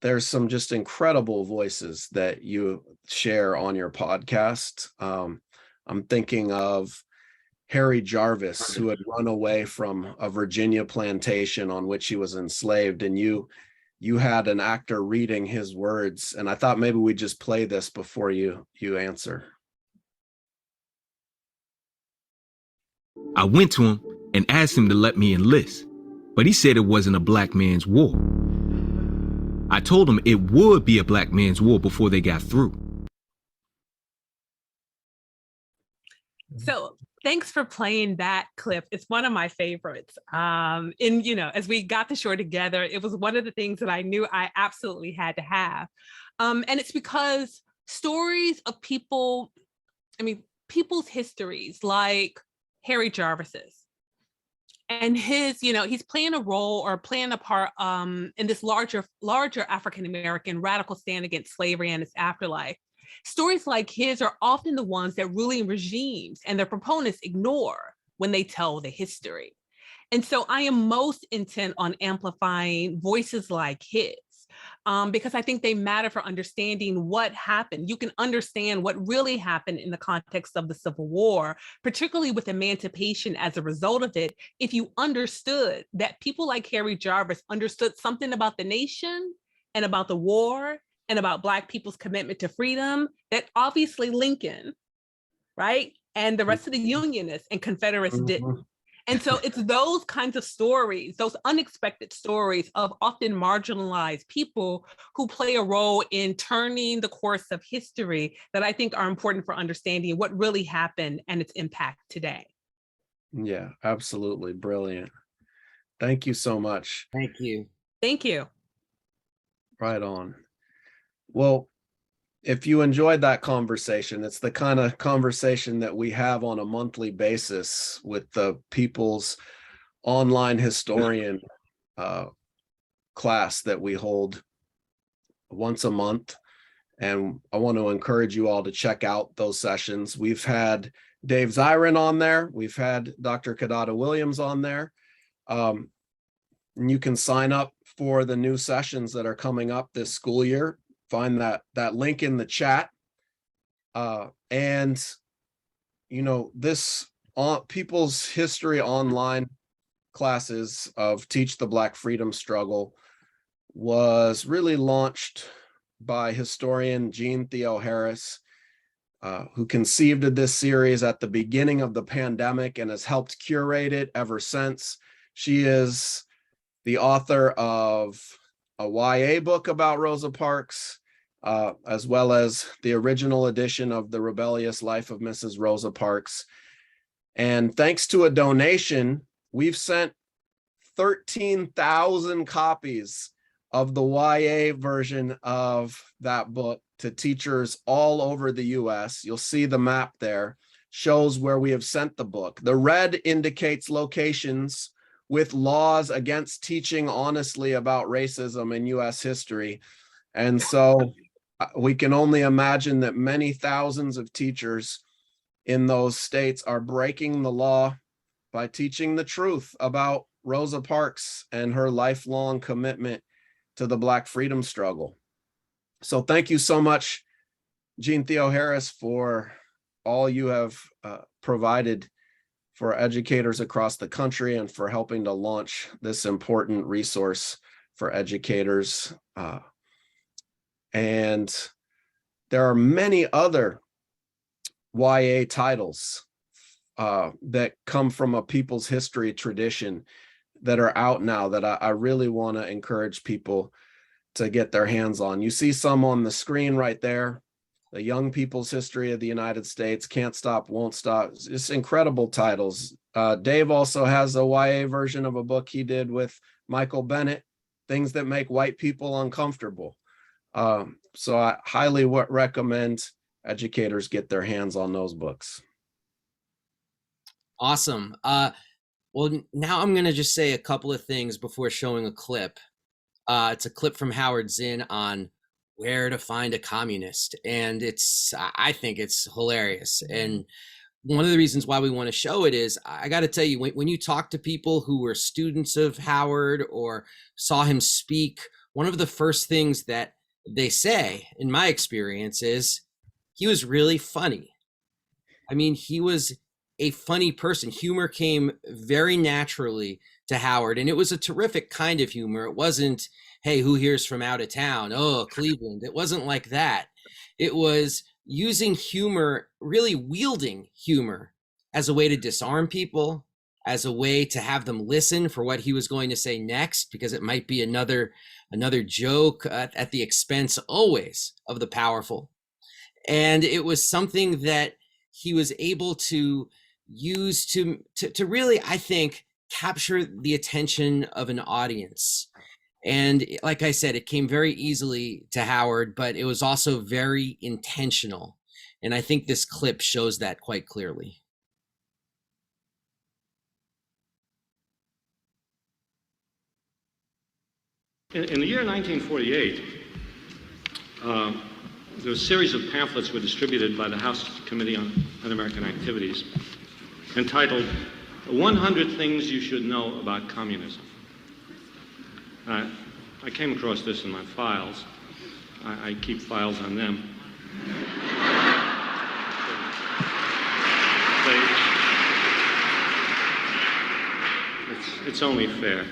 Speaker 1: there's some just incredible voices that you share on your podcast. I'm thinking of Harry Jarvis, who had run away from a Virginia plantation on which he was enslaved, and you had an actor reading his words. And I thought maybe we'd just play this before you answer.
Speaker 9: I went to him and asked him to let me enlist, but he said it wasn't a Black man's war. I told him it would be a Black man's war before they got through.
Speaker 8: So thanks for playing that clip. It's one of my favorites. And, you know, as we got the show together, it was one of the things that I knew I absolutely had to have. And it's because stories of people, people's histories, like Harry Jarvis's, And his, he's playing a role or playing a part in this larger African-American radical stand against slavery and its afterlife. Stories like his are often the ones that ruling regimes and their proponents ignore when they tell the history. And so I am most intent on amplifying voices like his, because I think they matter for understanding what happened. You can understand what really happened in the context of the Civil War, particularly with emancipation as a result of it, if you understood that people like Harry Jarvis understood something about the nation and about the war and about Black people's commitment to freedom that obviously Lincoln, right, and the rest of the Unionists and Confederates didn't. And so it's those kinds of stories, those unexpected stories of often marginalized people who play a role in turning the course of history that I think are important for understanding what really happened and its impact today.
Speaker 1: Yeah, absolutely. Brilliant. Thank you so much.
Speaker 2: Thank you.
Speaker 8: Thank you.
Speaker 1: Right on. Well, if you enjoyed that conversation, it's the kind of conversation that we have on a monthly basis with the People's Online Historian class that we hold once a month. And I want to encourage you all to check out those sessions. We've had Dave Zirin on there. We've had Dr. Kidada Williams on there. And you can sign up for the new sessions that are coming up this school year. Find that link in the chat. And, this People's History Online classes of Teach the Black Freedom Struggle was really launched by historian Jean Theo Harris, who conceived of this series at the beginning of the pandemic and has helped curate it ever since. She is the author of a YA book about Rosa Parks, as well as the original edition of The Rebellious Life of Mrs. Rosa Parks. And thanks to a donation, we've sent 13,000 copies of the YA version of that book to teachers all over the US. You'll see the map there, shows where we have sent the book. The red indicates locations with laws against teaching honestly about racism in US history. And so we can only imagine that many thousands of teachers in those states are breaking the law by teaching the truth about Rosa Parks and her lifelong commitment to the Black freedom struggle. So thank you so much, Jean Theo Harris, for all you have provided for educators across the country and for helping to launch this important resource for educators. And there are many other YA titles that come from a people's history tradition that are out now that I really want to encourage people to get their hands on. You see some on the screen right there. The Young People's History of the United States, Can't Stop, Won't Stop. It's incredible titles. Dave also has a YA version of a book he did with Michael Bennett, Things That Make White People Uncomfortable. So I highly recommend educators get their hands on those books.
Speaker 2: Awesome. Well, now I'm going to just say a couple of things before showing a clip. It's a clip from Howard Zinn on where to find a communist. And I think it's hilarious. And one of the reasons why we want to show it is, I got to tell you, when you talk to people who were students of Howard or saw him speak, one of the first things that they say, in my experience, is he was really funny. I mean, he was a funny person. Humor came very naturally to Howard, and it was a terrific kind of humor. It wasn't, hey, who here's from out of town? Oh, Cleveland. It wasn't like that. It was using humor, really wielding humor as a way to disarm people, as a way to have them listen for what he was going to say next, because it might be another joke at the expense always of the powerful. And it was something that he was able to use to really, I think, capture the attention of an audience. And like I said, it came very easily to Howard, but it was also very intentional. And I think this clip shows that quite clearly.
Speaker 3: In the year 1948, there was a series of pamphlets were distributed by the House Committee on Un-American Activities entitled 100 Things You Should Know About Communism. I came across this in my files. I keep files on them. It's only fair.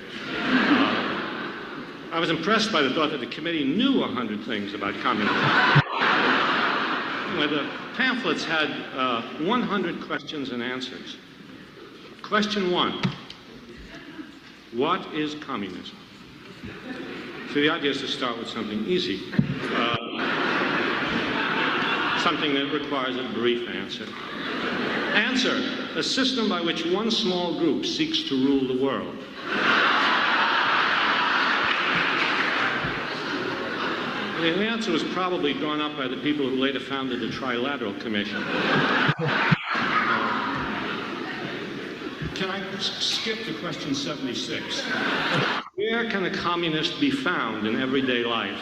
Speaker 3: I was impressed by the thought that the committee knew 100 things about communism. Where the pamphlets had 100 questions and answers. Question 1, what is communism? So the idea is to start with something easy. Something that requires a brief answer. Answer, a system by which one small group seeks to rule the world. The answer was probably drawn up by the people who later founded the Trilateral Commission. Can I skip to question 76? Where can a communist be found in everyday life?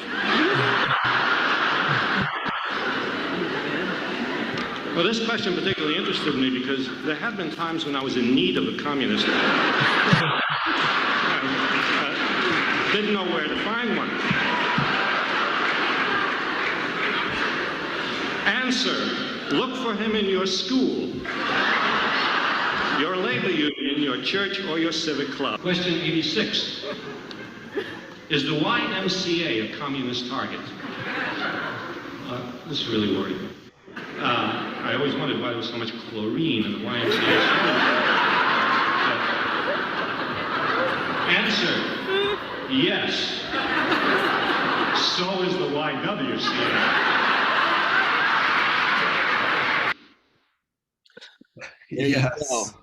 Speaker 3: Well, this question particularly interested me because there have been times when I was in need of a communist. Didn't know where to find one. Answer, look for him in your school, your labor union, your church, or your civic club. Question 86. Is the YMCA a communist target? This really worried me. I always wondered why there was so much chlorine in the YMCA school. Answer, yes. So is the YWCA.
Speaker 1: Yes.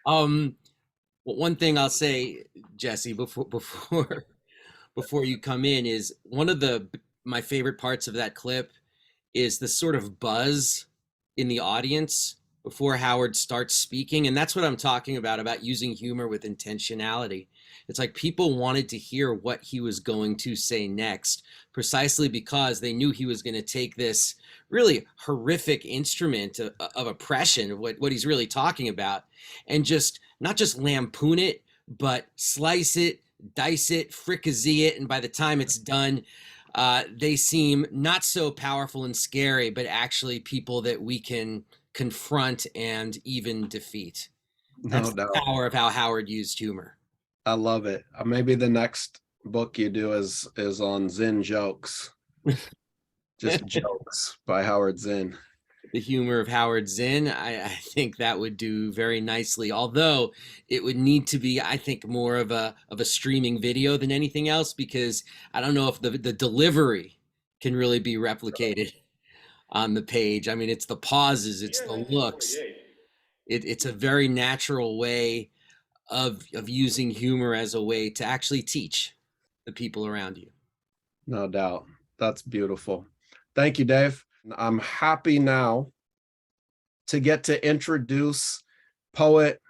Speaker 2: One thing I'll say, Jesse, before you come in is one of my favorite parts of that clip is the sort of buzz in the audience before Howard starts speaking. And that's what I'm talking about using humor with intentionality. It's like people wanted to hear what he was going to say next, precisely because they knew he was going to take this really horrific instrument of oppression, what he's really talking about, and just not just lampoon it, but slice it, dice it, fricassee it. And by the time it's done, they seem not so powerful and scary, but actually people that we can confront and even defeat. That's the power of how Howard used humor.
Speaker 1: I love it. Maybe the next book you do is on Zinn jokes. Just jokes by Howard Zinn.
Speaker 2: The humor of Howard Zinn, I think that would do very nicely. Although it would need to be, I think, more of a streaming video than anything else, because I don't know if the delivery can really be replicated on the page. I mean, it's the pauses, it's the looks. It's a very natural way of using humor as a way to actually teach the people around you.
Speaker 1: No doubt. That's beautiful. Thank you, Dave. I'm happy now to get to introduce poet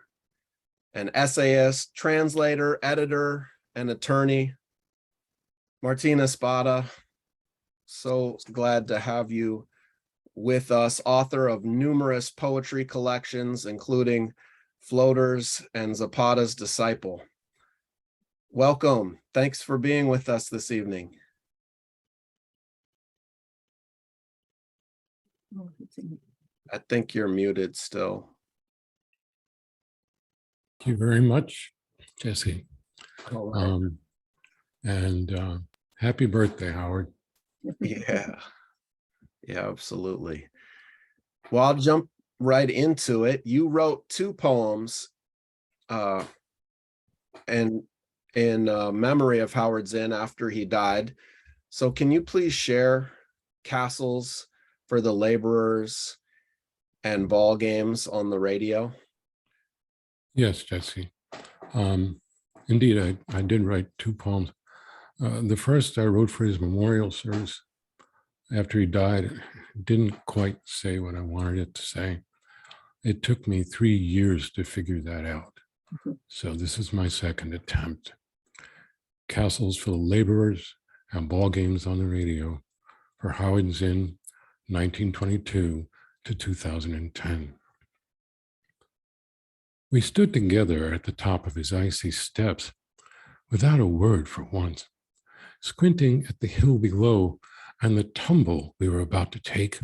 Speaker 1: and essayist, translator, editor, and attorney, Martín Espada. So glad to have you with us, author of numerous poetry collections, including Floaters and Zapata's Disciple. Welcome. Thanks for being with us this evening. I think you're muted still.
Speaker 10: Thank you very much, Jesse. Happy birthday, Howard.
Speaker 1: Yeah, absolutely. Well, I'll jump right into it. You wrote 2 poems in memory of Howard Zinn after he died. So can you please share Castles for the Laborers and Ball Games on the radio?
Speaker 10: Yes, Jesse. Indeed, I did write 2 poems. The first I wrote for his memorial service after he died. It didn't quite say what I wanted it to say. It took me 3 years to figure that out. So this is my second attempt. Castles for the Laborers and Ball Games on the Radio for Howard Zinn, 1922 to 2010. We stood together at the top of his icy steps without a word for once, squinting at the hill below and the tumble we were about to take,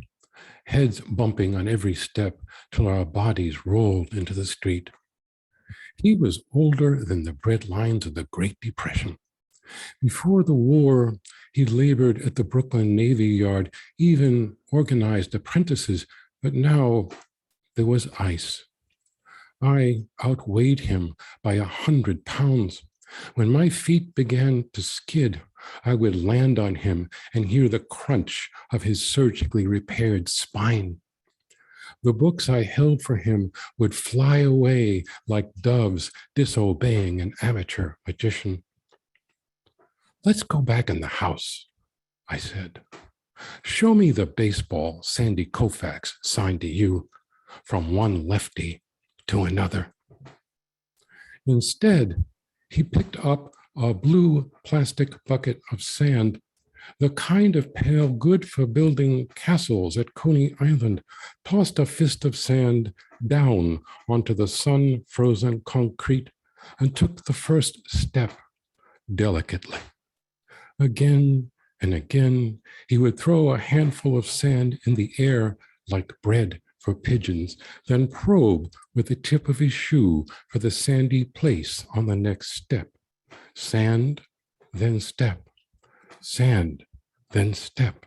Speaker 10: heads bumping on every step till our bodies rolled into the street. He was older than the bread lines of the Great Depression. Before the war, he labored at the Brooklyn Navy Yard, even organized apprentices, but now there was ice. I outweighed him by 100 pounds. When my feet began to skid, I would land on him and hear the crunch of his surgically repaired spine. The books I held for him would fly away like doves disobeying an amateur magician. "Let's go back in the house," I said. "Show me the baseball Sandy Koufax signed to you from one lefty to another." Instead, he picked up a blue plastic bucket of sand, the kind of pail good for building castles at Coney Island, tossed a fist of sand down onto the sun-frozen concrete, and took the first step delicately. Again and again, he would throw a handful of sand in the air like bread for pigeons, then probe with the tip of his shoe for the sandy place on the next step. Sand, then step. Sand, then step.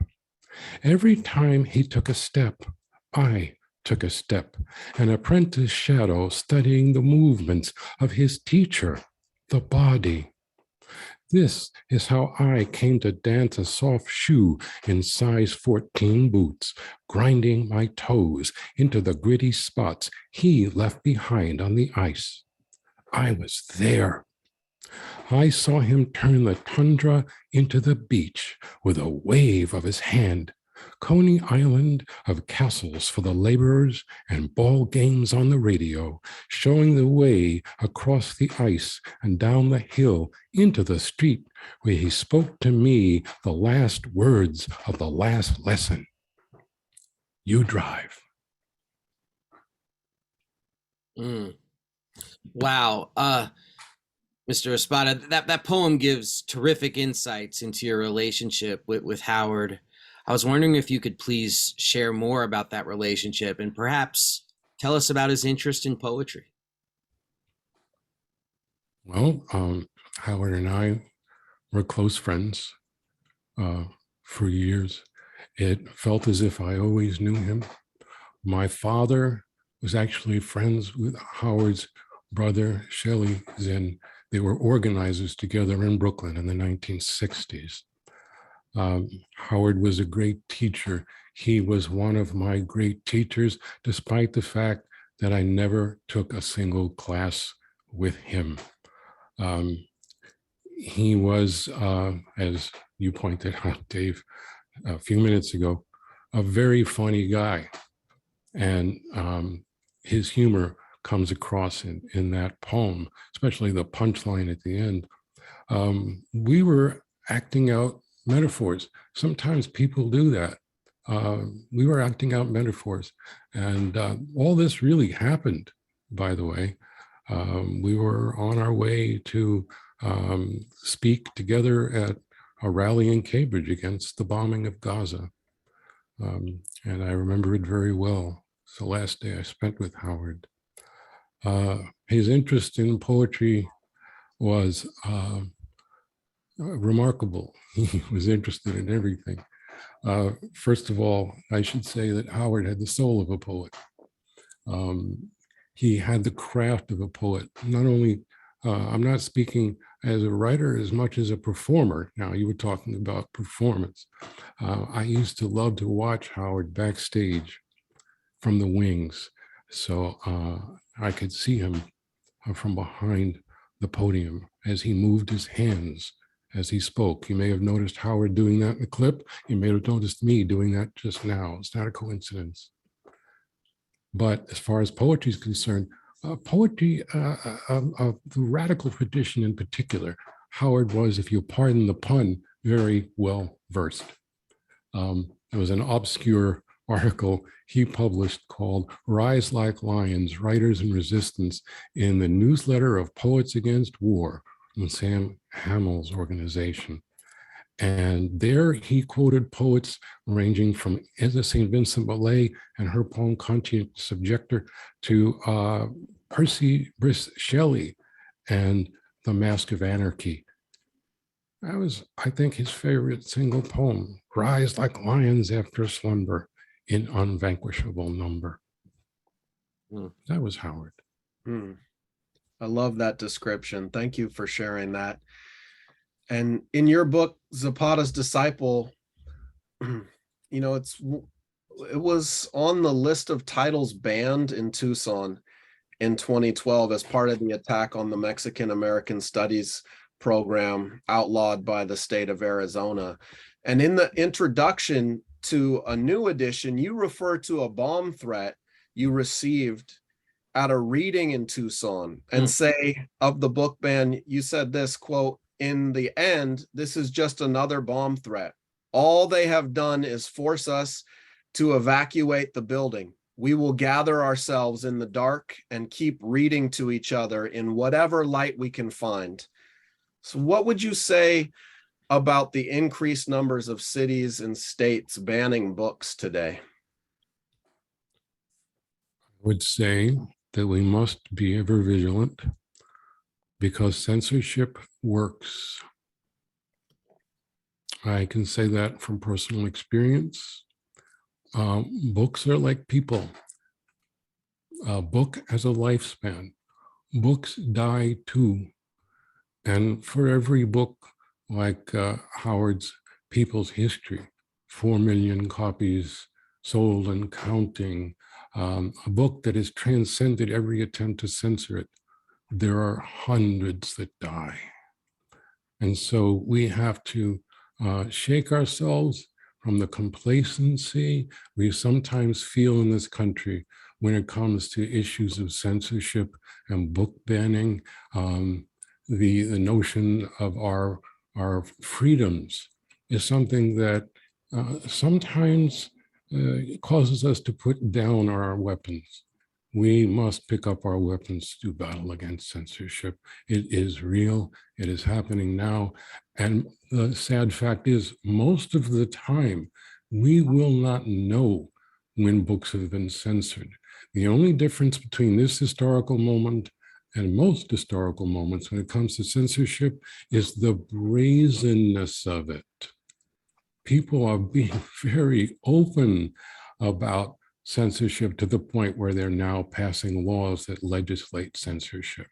Speaker 10: Every time he took a step, I took a step, an apprentice shadow studying the movements of his teacher, the body. This is how I came to dance a soft shoe in size 14 boots, grinding my toes into the gritty spots he left behind on the ice. I was there. I saw him turn the tundra into the beach with a wave of his hand. Coney Island of castles for the laborers and ball games on the radio, showing the way across the ice and down the hill into the street where he spoke to me the last words of the last lesson. "You drive."
Speaker 2: Wow. Mr. Espada, that poem gives terrific insights into your relationship with Howard. I was wondering if you could please share more about that relationship and perhaps tell us about his interest in poetry.
Speaker 10: Well, Howard and I were close friends for years. It felt as if I always knew him. My father was actually friends with Howard's brother, Shelley Zinn. They were organizers together in Brooklyn in the 1960s. Howard was a great teacher. He was one of my great teachers, despite the fact that I never took a single class with him. He was, as you pointed out, Dave, a few minutes ago, a very funny guy. And his humor comes across in that poem, especially the punchline at the end. We were acting out metaphors. Sometimes people do that. We were acting out metaphors. And all this really happened, by the way. We were on our way to speak together at a rally in Cambridge against the bombing of Gaza. And I remember it very well. It's the last day I spent with Howard. His interest in poetry was remarkable. He was interested in everything. First of all, I should say that Howard had the soul of a poet. He had the craft of a poet. Not only, I'm not speaking as a writer as much as a performer. Now, you were talking about performance. I used to love to watch Howard backstage from the wings. So I could see him from behind the podium as he moved his hands as he spoke. You may have noticed Howard doing that in the clip. You may have noticed me doing that just now. It's not a coincidence. But as far as poetry is concerned, poetry, the radical tradition in particular, Howard was, if you pardon the pun, very well versed. There was an obscure article he published called Rise Like Lions, Writers and Resistance in the Newsletter of Poets Against War from Sam Hamill's organization. And there he quoted poets ranging from St. Vincent Millay and her poem Conscience Subjector to Percy Bysshe Shelley and The Mask of Anarchy. That was, I think, his favorite single poem, Rise Like Lions After Slumber in Unvanquishable Number. That was Howard.
Speaker 1: I love that description. Thank you for sharing that. And in your book, Zapata's Disciple, you know, it was on the list of titles banned in Tucson in 2012 as part of the attack on the Mexican American Studies program outlawed by the state of Arizona. And in the introduction to a new edition, you refer to a bomb threat you received at a reading in Tucson and say of the book ban, you said this, quote, "In the end, this is just another bomb threat. All they have done is force us to evacuate the building. We will gather ourselves in the dark and keep reading to each other in whatever light we can find." So what would you say about the increased numbers of cities and states banning books today?
Speaker 10: I would say that we must be ever vigilant because censorship works. I can say that from personal experience. Books are like people. A book has a lifespan. Books die too. And for every book like Howard's People's History, 4 million copies sold and counting, a book that has transcended every attempt to censor it, there are hundreds that die. And so we have to shake ourselves from the complacency we sometimes feel in this country when it comes to issues of censorship and book banning, the notion of our freedoms is something that sometimes causes us to put down our weapons. We must pick up our weapons to battle against censorship. It is real, it is happening now. And the sad fact is, most of the time, we will not know when books have been censored. The only difference between this historical moment and most historical moments when it comes to censorship is the brazenness of it. People are being very open about censorship to the point where they're now passing laws that legislate censorship.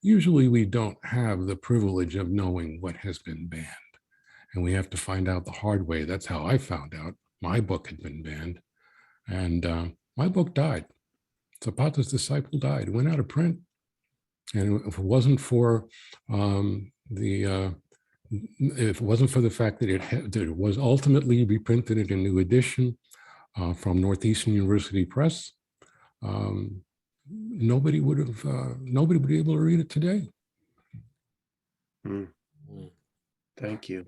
Speaker 10: Usually we don't have the privilege of knowing what has been banned, and we have to find out the hard way. That's how I found out my book had been banned, and my book died. Zapata's Disciple died, went out of print. And if it wasn't for the fact that it was ultimately reprinted in a new edition from Northeastern University Press, nobody would be able to read it today.
Speaker 1: Thank you.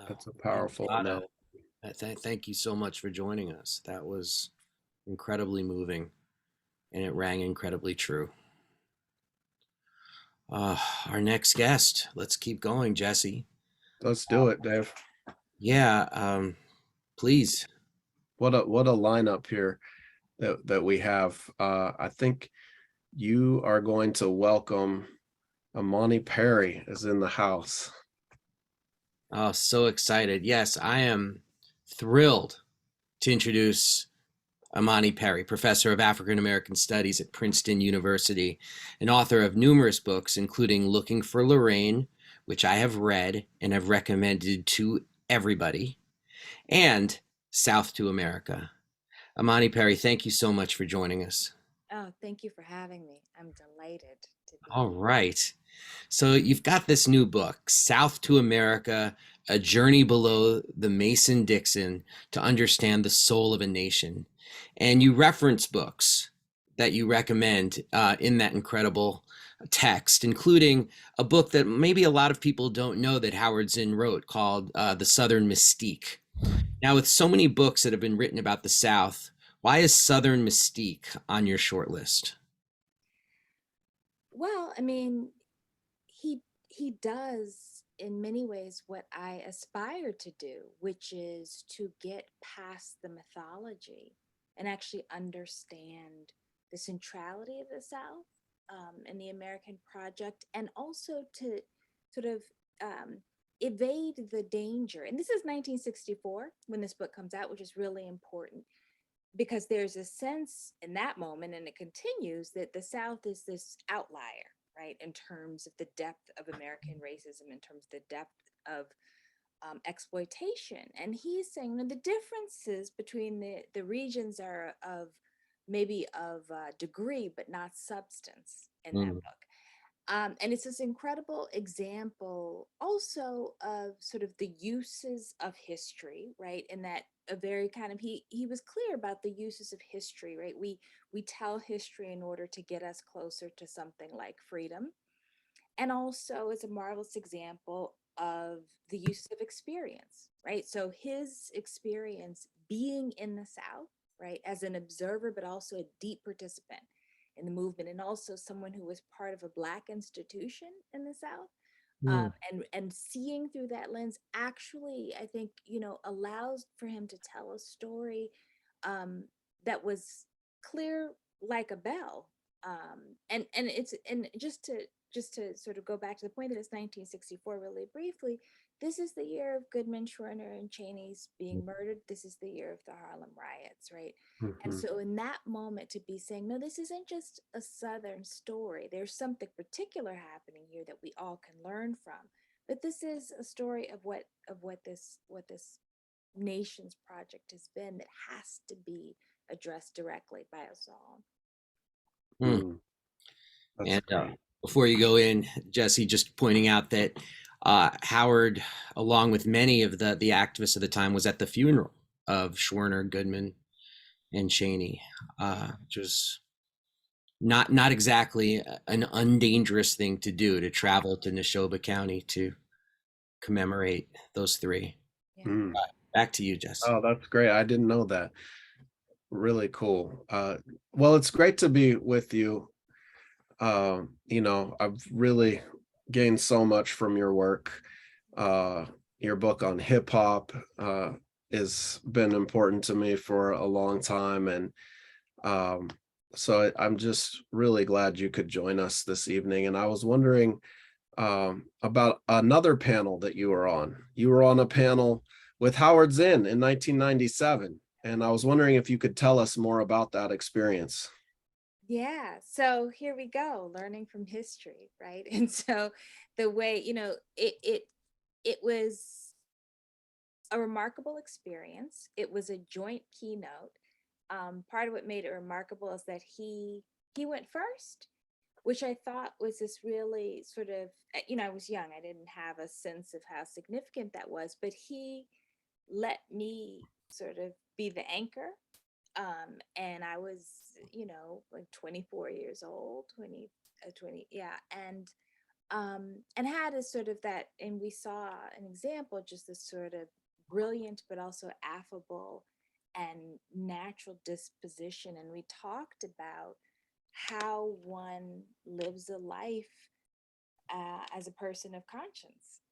Speaker 1: That's a powerful note.
Speaker 2: Thank you so much for joining us. That was incredibly moving, and it rang incredibly true. Our next guest, let's keep going, Jesse.
Speaker 1: Let's do it, Dave.
Speaker 2: Yeah, please.
Speaker 1: What a lineup here that we have. I think you are going to welcome Amani Perry is in the house.
Speaker 2: Oh, so excited. Yes, I am thrilled to introduce Amani Perry, professor of African American Studies at Princeton University, and author of numerous books, including Looking for Lorraine, which I have read and have recommended to everybody, and South to America. Amani Perry, thank you so much for joining us.
Speaker 11: Oh, thank you for having me. I'm delighted to be
Speaker 2: All right. So you've got this new book, South to America, A Journey Below the Mason-Dixon to Understand the Soul of a Nation. And you reference books that you recommend in that incredible text, including a book that maybe a lot of people don't know that Howard Zinn wrote called The Southern Mystique. Now, with so many books that have been written about the South, why is Southern Mystique on your short list?
Speaker 11: Well, I mean, he does in many ways what I aspire to do, which is to get past the mythology and actually understand the centrality of the South and the American project, and also to sort of evade the danger. And this is 1964 when this book comes out, which is really important because there's a sense in that moment, and it continues, that the South is this outlier, right, in terms of the depth of American racism, in terms of the depth of exploitation. And he's saying that the differences between the regions are of maybe of degree, but not substance in that book. And it's this incredible example also of sort of the uses of history, right? And that a very kind of, he was clear about the uses of history, right? We tell history in order to get us closer to something like freedom. And also it's a marvelous example of the use of experience, right? So his experience being in the South, right, as an observer, but also a deep participant in the movement, and also someone who was part of a Black institution in the South, and seeing through that lens actually, I think, allows for him to tell a story that was clear like a bell. And just to sort of go back to the point that it's 1964 really briefly, this is the year of Goodman, Schwerner, and Cheney's being murdered. This is the year of the Harlem riots, right? And so in that moment to be saying, no, this isn't just a Southern story. There's something particular happening here that we all can learn from. But this is a story of what this nation's project has been, that has to be addressed directly by us all.
Speaker 2: And before you go in, Jesse, just pointing out that Howard, along with many of the activists of the time, was at the funeral of Schwerner, Goodman, and Cheney, which was not exactly an undangerous thing to do, to travel to Neshoba County to commemorate those three.
Speaker 11: Yeah.
Speaker 2: Back to you, Jesse.
Speaker 1: Oh, that's great. I didn't know that. Really cool. Well, it's great to be with you. I've really gained so much from your work. Your book on hip hop has been important to me for a long time. And so I'm just really glad you could join us this evening. And I was wondering about another panel that you were on. You were on a panel with Howard Zinn in 1997. And I was wondering if you could tell us more about that experience.
Speaker 11: Yeah, so here we go, learning from history, right? And so the way, it was a remarkable experience. It was a joint keynote. Part of what made it remarkable is that he went first, which I thought was this really sort of, I was young, I didn't have a sense of how significant that was, but he let me sort of be the anchor. And I was, like 24 years old, 20, yeah. And had a sort of that, and we saw an example, just this sort of brilliant, but also affable and natural disposition. And we talked about how one lives a life as a person of conscience.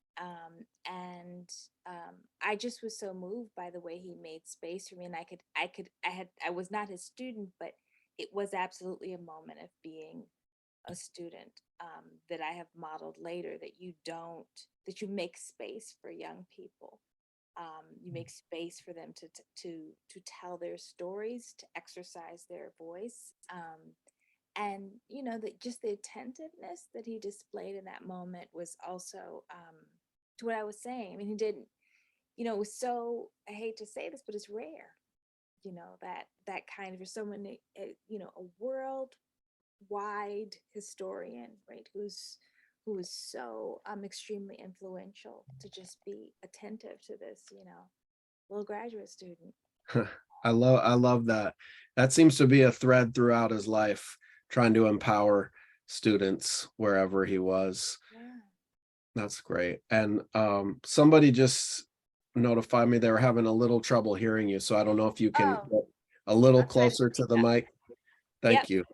Speaker 11: I just was so moved by the way he made space for me. And I was not his student, but it was absolutely a moment of being a student that I have modeled later, that you make space for young people. You make space for them to tell their stories, to exercise their voice. And that just the attentiveness that he displayed in that moment was also to what I was saying. I mean, he didn't, it was so, I hate to say this, but it's rare, that kind of, for someone, a worldwide historian, right, who is so extremely influential, to just be attentive to this, little graduate student.
Speaker 1: I love that. that seems to be a thread throughout his life, trying to empower students wherever he was.
Speaker 11: Yeah.
Speaker 1: That's great. And somebody just notified me they were having a little trouble hearing you. So I don't know if you can
Speaker 11: Oh,
Speaker 1: get a little
Speaker 11: I'll try to
Speaker 1: closer to
Speaker 11: speak
Speaker 1: the
Speaker 11: up.
Speaker 1: mic.
Speaker 11: Yep,
Speaker 1: Thank you.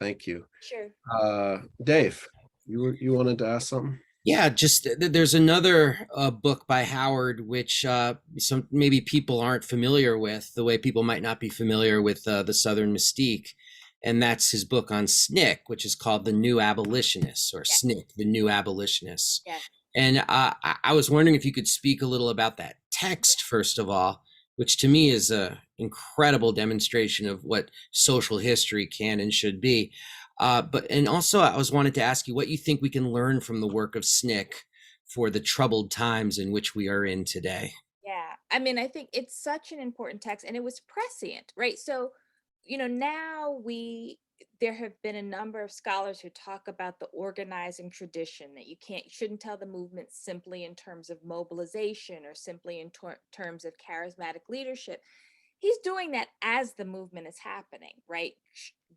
Speaker 1: Thank you.
Speaker 11: sure.
Speaker 1: Dave, you wanted to ask something?
Speaker 2: Yeah, just there's another book by Howard, which some maybe people aren't familiar with, the way people might not be familiar with the Southern Mystique, and that's his book on SNCC, which is called The New Abolitionists, or
Speaker 11: Yeah.
Speaker 2: SNCC, The New Abolitionists.
Speaker 11: Yeah.
Speaker 2: And I was wondering if you could speak a little about that text, first of all, which to me is an incredible demonstration of what social history can and should be. And also I wanted to ask you what you think we can learn from the work of SNCC for the troubled times in which we are in today.
Speaker 11: Yeah, I mean, I think it's such an important text, and it was prescient, right? So, now there have been a number of scholars who talk about the organizing tradition, that you shouldn't tell the movement simply in terms of mobilization or simply in terms of charismatic leadership. He's doing that as the movement is happening, right?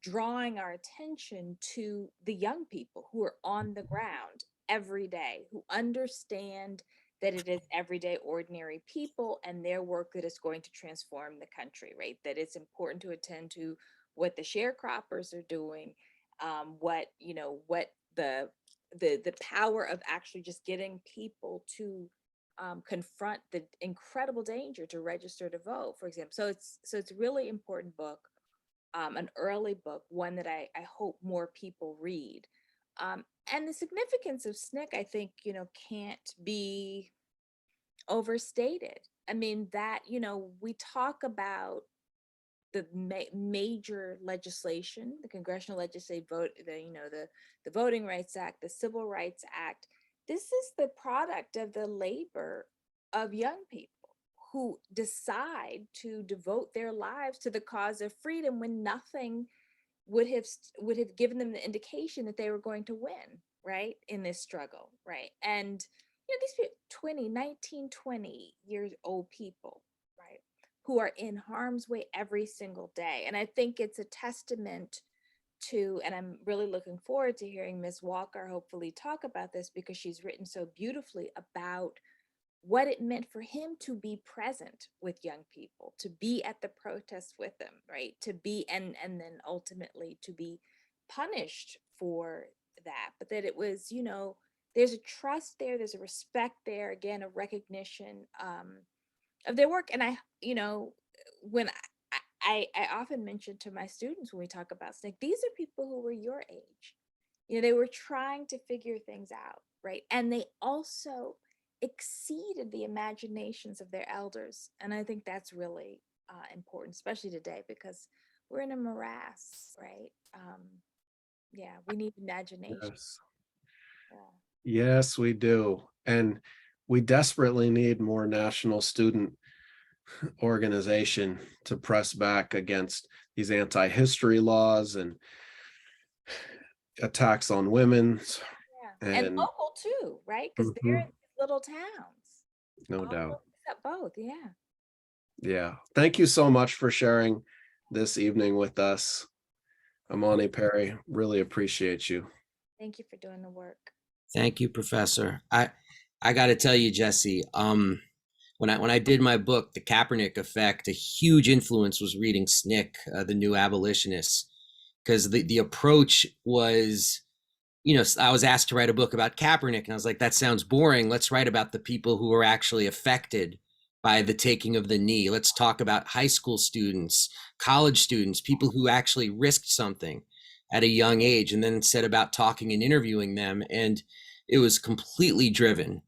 Speaker 11: Drawing our attention to the young people who are on the ground every day, who understand that it is everyday ordinary people and their work that is going to transform the country, right? That it's important to attend to what the sharecroppers are doing, what the power of actually just getting people to confront the incredible danger to register to vote, for example. So it's a really important book, an early book, one that I hope more people read. And the significance of SNCC, I think, can't be overstated. I mean, that, we talk about the major legislation, the congressional legislative vote, the Voting Rights Act, the Civil Rights Act. This is the product of the labor of young people who decide to devote their lives to the cause of freedom when nothing would have given them the indication that they were going to win, right, in this struggle, right? And these people, 19, 20 years old people, right, who are in harm's way every single day. And I think it's a testament to, and I'm really looking forward to hearing Ms. Walker hopefully talk about this, because she's written so beautifully about what it meant for him to be present with young people, to be at the protests with them, right? To be, and then ultimately to be punished for that. But that it was, there's a trust there, there's a respect there, again, a recognition of their work. And when I often mention to my students when we talk about SNCC, these are people who were your age. They were trying to figure things out, right? And they also exceeded the imaginations of their elders. And I think that's really important, especially today, because we're in a morass, right? Yeah, we need imagination.
Speaker 1: Yes.
Speaker 11: Yeah.
Speaker 1: Yes, we do. And we desperately need more national student organization to press back against these anti-history laws and attacks on women.
Speaker 11: Yeah. And local too, right? Because they're in these little towns.
Speaker 1: No doubt.
Speaker 11: Except both, yeah.
Speaker 1: Yeah. Thank you so much for sharing this evening with us, Amani Perry. Really appreciate you.
Speaker 11: Thank you for doing the work.
Speaker 2: Thank you, Professor. I got to tell you, Jesse, when I did my book, The Kaepernick Effect, a huge influence was reading SNCC, The New Abolitionists, because the approach was, I was asked to write a book about Kaepernick, and I was like, that sounds boring. Let's write about the people who were actually affected by the taking of the knee. Let's talk about high school students, college students, people who actually risked something at a young age, and then set about talking and interviewing them. And it was completely driven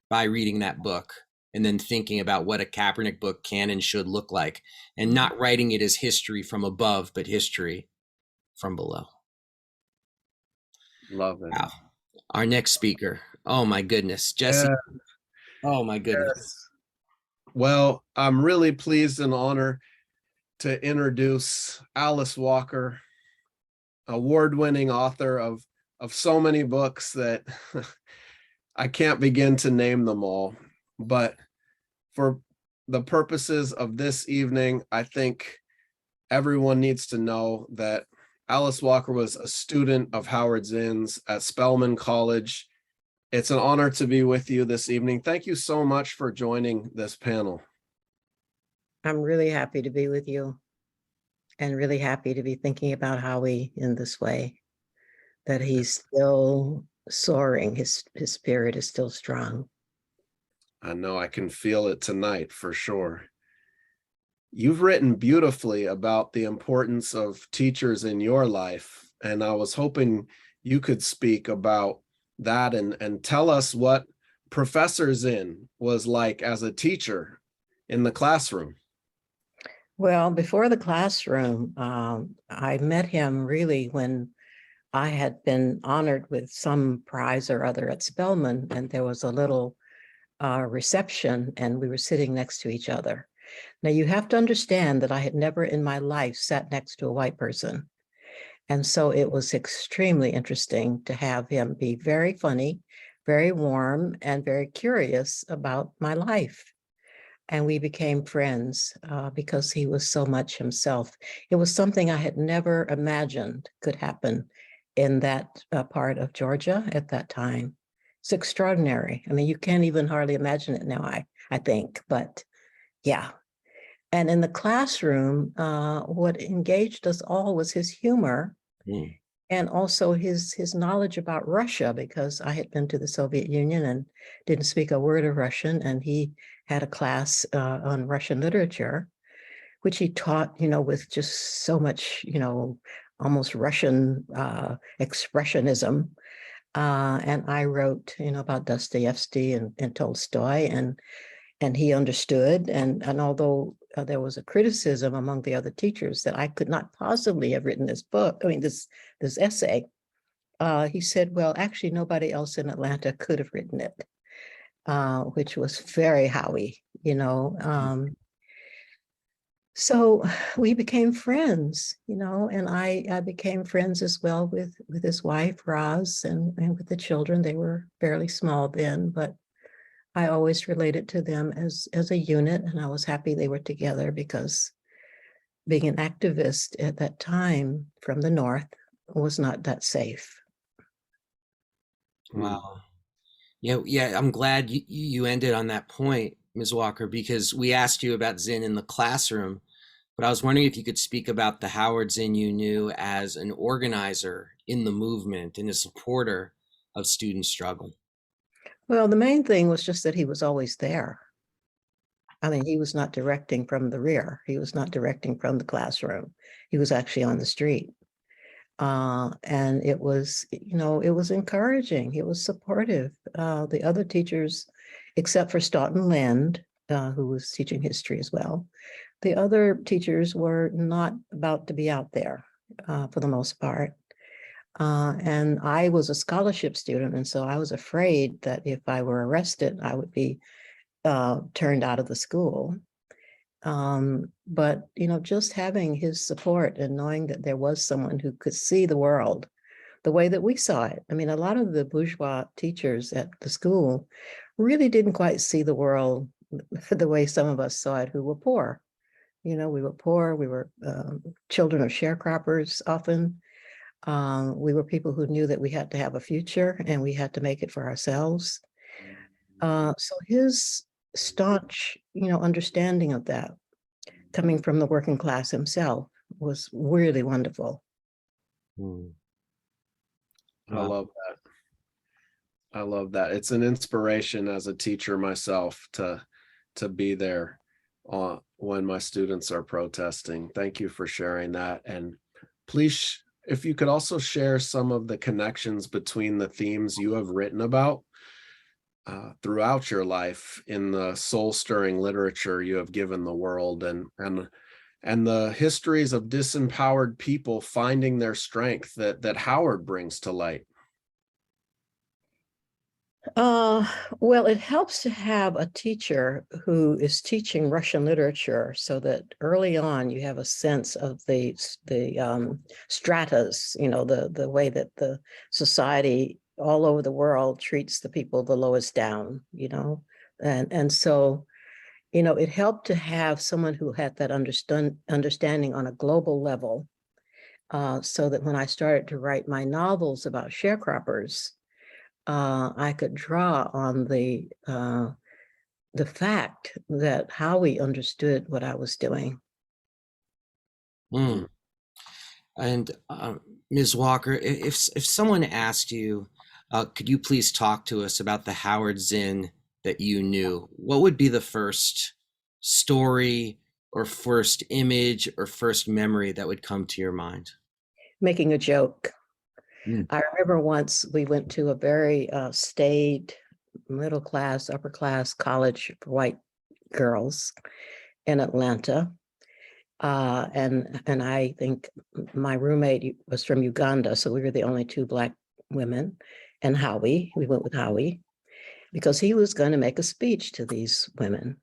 Speaker 2: by reading that book and then thinking about what a Kaepernick book can and should look like, and not writing it as history from above, but history from below.
Speaker 1: Love it.
Speaker 2: Wow. Our next speaker. Oh my goodness, Jesse.
Speaker 1: Yeah.
Speaker 2: Oh my goodness.
Speaker 1: Yes. Well, I'm really pleased and honored to introduce Alice Walker, award-winning author of so many books that I can't begin to name them all. But for the purposes of this evening, I think everyone needs to know that Alice Walker was a student of Howard Zinn's at Spelman College. It's an honor to be with you this evening. Thank you so much for joining this panel.
Speaker 12: I'm really happy to be with you and really happy to be thinking about Howie in this way, that he's still soaring. His spirit is still strong.
Speaker 1: I know I can feel it tonight for sure. You've written beautifully about the importance of teachers in your life, and I was hoping you could speak about that and tell us what Professor Zinn was like as a teacher in the classroom.
Speaker 12: Well, before the classroom, I met him really when I had been honored with some prize or other at Spelman, and there was a little reception, and we were sitting next to each other. Now, you have to understand that I had never in my life sat next to a white person. And so it was extremely interesting to have him be very funny, very warm, and very curious about my life. And we became friends because he was so much himself. It was something I had never imagined could happen in that part of Georgia at that time. It's extraordinary. I mean, you can't even hardly imagine it now, I think, but yeah. And in the classroom, what engaged us all was his humor and also his knowledge about Russia, because I had been to the Soviet Union and didn't speak a word of Russian. And he had a class on Russian literature, which he taught, with just so much, almost Russian expressionism. And I wrote, about Dostoevsky and Tolstoy, and he understood. And although there was a criticism among the other teachers that I could not possibly have written this book, this essay, he said, well, actually, nobody else in Atlanta could have written it, which was very Howie, So we became friends, and I became friends as well with his wife, Roz, and with the children. They were fairly small then, but I always related to them as a unit, and I was happy they were together because being an activist at that time from the North was not that safe.
Speaker 2: Wow. Yeah, I'm glad you ended on that point, Ms. Walker, because we asked you about Zinn in the classroom, but I was wondering if you could speak about the Howard Zinn you knew as an organizer in the movement and a supporter of student struggle.
Speaker 12: Well, the main thing was just that he was always there. I mean, he was not directing from the rear. He was not directing from the classroom. He was actually on the street. And it was, it was encouraging. It was supportive. The other teachers, except for Stoughton Lind, who was teaching history as well, the other teachers were not about to be out there for the most part. And I was a scholarship student, and so I was afraid that if I were arrested, I would be turned out of the school. But, just having his support and knowing that there was someone who could see the world the way that we saw it. I mean, a lot of the bourgeois teachers at the school really didn't quite see the world the way some of us saw it who were poor. We were poor, we were children of sharecroppers often. We were people who knew that we had to have a future and we had to make it for ourselves. So his staunch, understanding of that, coming from the working class himself, was really wonderful.
Speaker 1: I love that. I love that. It's an inspiration as a teacher myself to be there when my students are protesting. Thank you for sharing that. And please, if you could also share some of the connections between the themes you have written about throughout your life in the soul-stirring literature you have given the world, and the histories of disempowered people finding their strength that Howard brings to light.
Speaker 12: Well, it helps to have a teacher who is teaching Russian literature so that early on you have a sense of the stratas, the way that the society all over the world treats the people the lowest down, and so you know, it helped to have someone who had that understanding on a global level, so that when I started to write my novels about sharecroppers, I could draw on the fact that Howie understood what I was doing.
Speaker 2: Mm. And Ms. Walker, if someone asked you, could you please talk to us about the Howard Zinn that you knew, what would be the first story or first image or first memory that would come to your mind?
Speaker 12: Making a joke.
Speaker 2: Mm.
Speaker 12: I remember once we went to a very staid, middle class, upper class college for white girls in Atlanta. And I think my roommate was from Uganda, so we were the only two Black women. And Howie, we went with Howie, because he was going to make a speech to these women.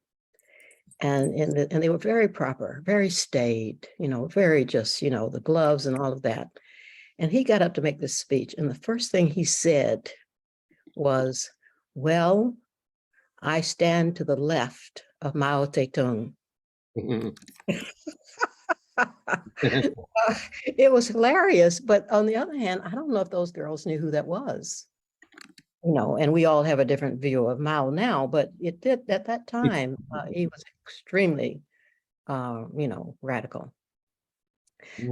Speaker 12: And they were very proper, very staid, you know, very just, you know, the gloves and all of that. And he got up to make this speech. And the first thing he said was, well, I stand to the left of Mao Zedong. It was hilarious, but on the other hand, I don't know if those girls knew who that was. You know, and we all have a different view of Mao now, but it did at that time. He was extremely, you know, radical.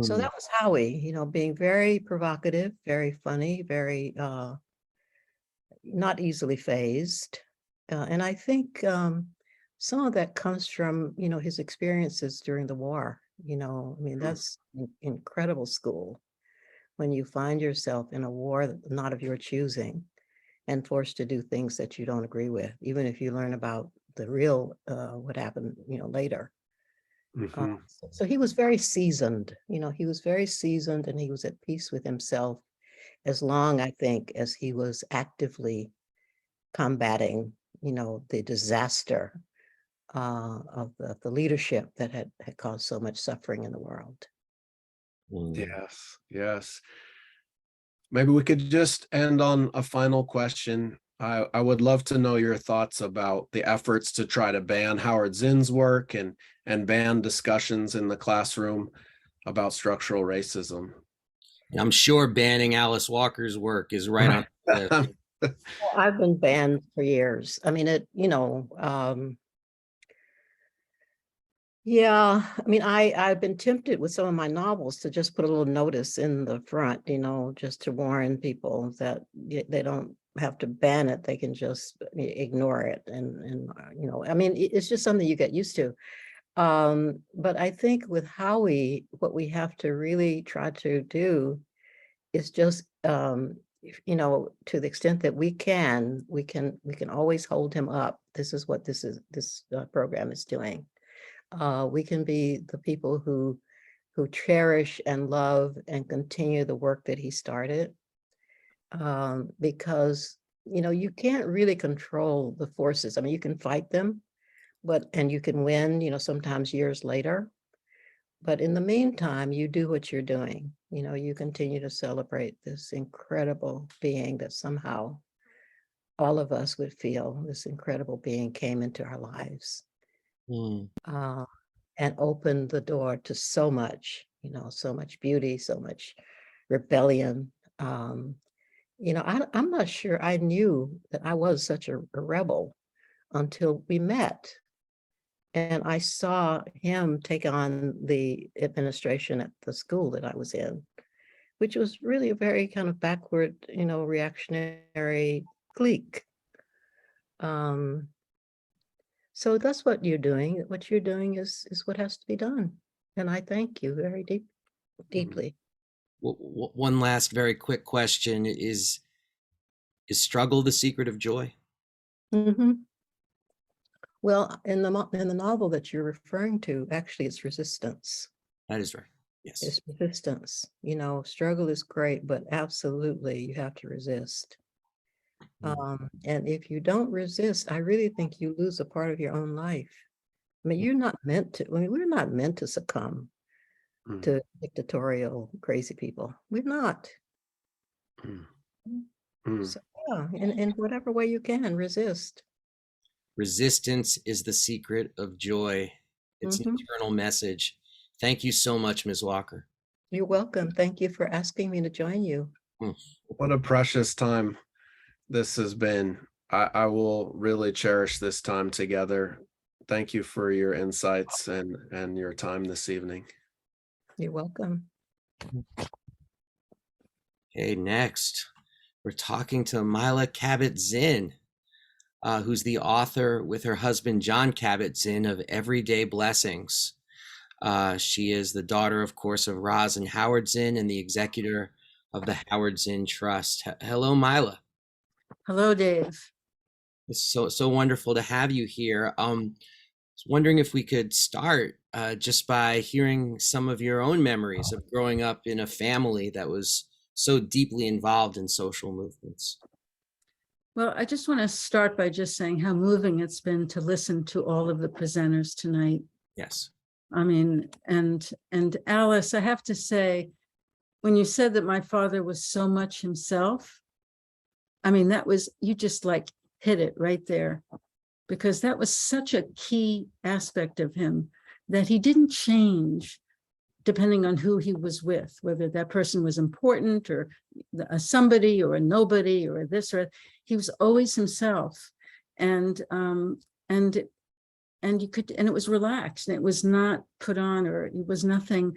Speaker 12: So that was Howie, you know, being very provocative, very funny, very not easily fazed. And I think some of that comes from, you know, his experiences during the war. You know, I mean, that's an incredible school when you find yourself in a war not of your choosing and forced to do things that you don't agree with, even if you learn about the real, what happened, you know, later. So he was very seasoned, you know, he was very seasoned, and he was at peace with himself as long, I think, as he was actively combating, you know, the disaster of the leadership that had caused so much suffering in the world.
Speaker 1: Yes, yes. Maybe we could just end on a final question. I would love to know your thoughts about the efforts to try to ban Howard Zinn's work and ban discussions in the classroom about structural racism.
Speaker 2: I'm sure banning Alice Walker's work is right on the list.
Speaker 12: Well, I've been banned for years. I mean, you know, yeah, I mean, I've been tempted with some of my novels to just put a little notice in the front, you know, just to warn people that they don't have to ban it. They can just ignore it. And you know, I mean, it's just something you get used to. But I think with Howie, what we have to really try to do is just, you know, to the extent that we can always hold him up. This is what this program is doing. We can be the people who cherish and love and continue the work that he started, because, you know, you can't really control the forces. I mean, you can fight them, and you can win, you know, sometimes years later. But in the meantime, you do what you're doing. You know, you continue to celebrate this incredible being that somehow all of us would feel this incredible being came into our lives. And opened the door to so much, you know, so much beauty, so much rebellion. You know, I'm not sure I knew that I was such a rebel until we met. And I saw him take on the administration at the school that I was in, which was really a very kind of backward, you know, reactionary clique. So that's what you're doing. What you're doing is what has to be done. And I thank you very deeply.
Speaker 2: One last very quick question is struggle the secret of joy?
Speaker 12: Well, in the novel that you're referring to, actually, it's resistance.
Speaker 2: That is right. Yes.
Speaker 12: It's resistance. You know, struggle is great, but absolutely you have to resist. And if you don't resist, I really think you lose a part of your own life. I mean, you're not meant to, I mean, we're not meant to succumb to dictatorial, crazy people. We're not. So, yeah, in whatever way you can, resist.
Speaker 2: Resistance is the secret of joy. It's an eternal message. Thank you so much, Ms. Walker.
Speaker 12: You're welcome. Thank you for asking me to join you.
Speaker 1: What a precious time this has been. I will really cherish this time together. Thank you for your insights and your time this evening.
Speaker 12: You're welcome.
Speaker 2: Okay, next, we're talking to Myla Kabat-Zinn, who's the author with her husband, John Kabat-Zinn, of Everyday Blessings. She is the daughter, of course, of Roz and Howard Zinn and the executor of the Howard Zinn Trust. Hello, Myla.
Speaker 13: Hello, Dave.
Speaker 2: It's so wonderful to have you here. I was wondering if we could start just by hearing some of your own memories of growing up in a family that was so deeply involved in social movements.
Speaker 13: Well, I just want to start by just saying how moving it's been to listen to all of the presenters tonight.
Speaker 2: Yes.
Speaker 13: I mean, and Alice, I have to say, when you said that my father was so much himself, I mean, that was, you just like hit it right there, because that was such a key aspect of him, that he didn't change depending on who he was with, whether that person was important or a somebody or a nobody or this or he was always himself. And you could, and it was relaxed, and it was not put on, or it was nothing.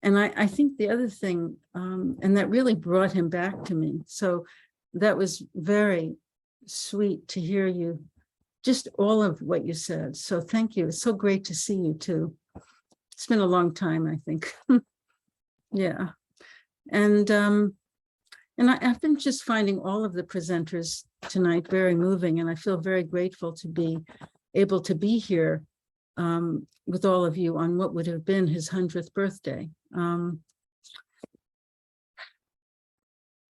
Speaker 13: And I think the other thing, and that really brought him back to me. So that was very sweet to hear you, just all of what you said. So thank you. It's so great to see you too. It's been a long time, I think. Yeah. And I've been just finding all of the presenters tonight very moving, and I feel very grateful to be able to be here with all of you on what would have been his 100th birthday. And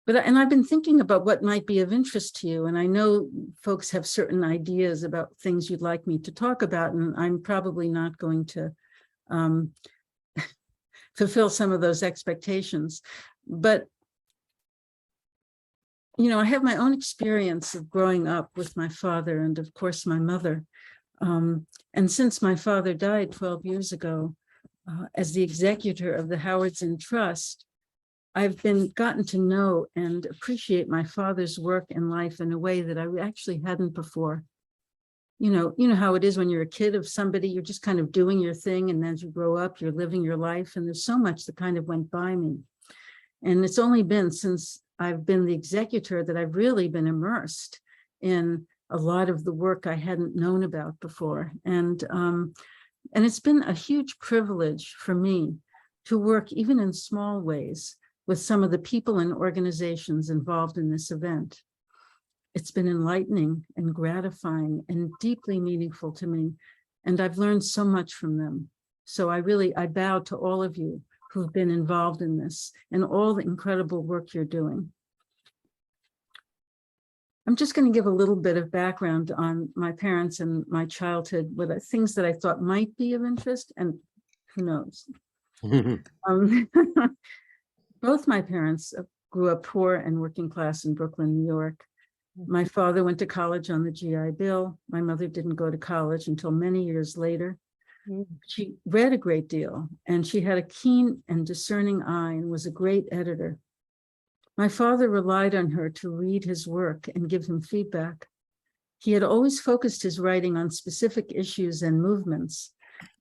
Speaker 13: I've been thinking about what might be of interest to you, and I know folks have certain ideas about things you'd like me to talk about, and I'm probably not going to fulfill some of those expectations. But you know, I have my own experience of growing up with my father and, of course, my mother. And since my father died 12 years ago, as the executor of the Howard Zinn Trust, I've gotten to know and appreciate my father's work and life in a way that I actually hadn't before. You know how it is when you're a kid of somebody, you're just kind of doing your thing, and as you grow up, you're living your life, and there's so much that kind of went by me. And it's only been since I've been the executor that I've really been immersed in a lot of the work I hadn't known about before. And it's been a huge privilege for me to work, even in small ways, with some of the people and organizations involved in this event. It's been enlightening and gratifying and deeply meaningful to me, and I've learned so much from them. So I bow to all of you who've been involved in this and all the incredible work you're doing. I'm just going to give a little bit of background on my parents and my childhood, with things that I thought might be of interest, and who knows. Both my parents grew up poor and working class in Brooklyn, New York. My father went to college on the GI Bill. My mother didn't go to college until many years later. She read a great deal, and she had a keen and discerning eye and was a great editor. My father relied on her to read his work and give him feedback. He had always focused his writing on specific issues and movements,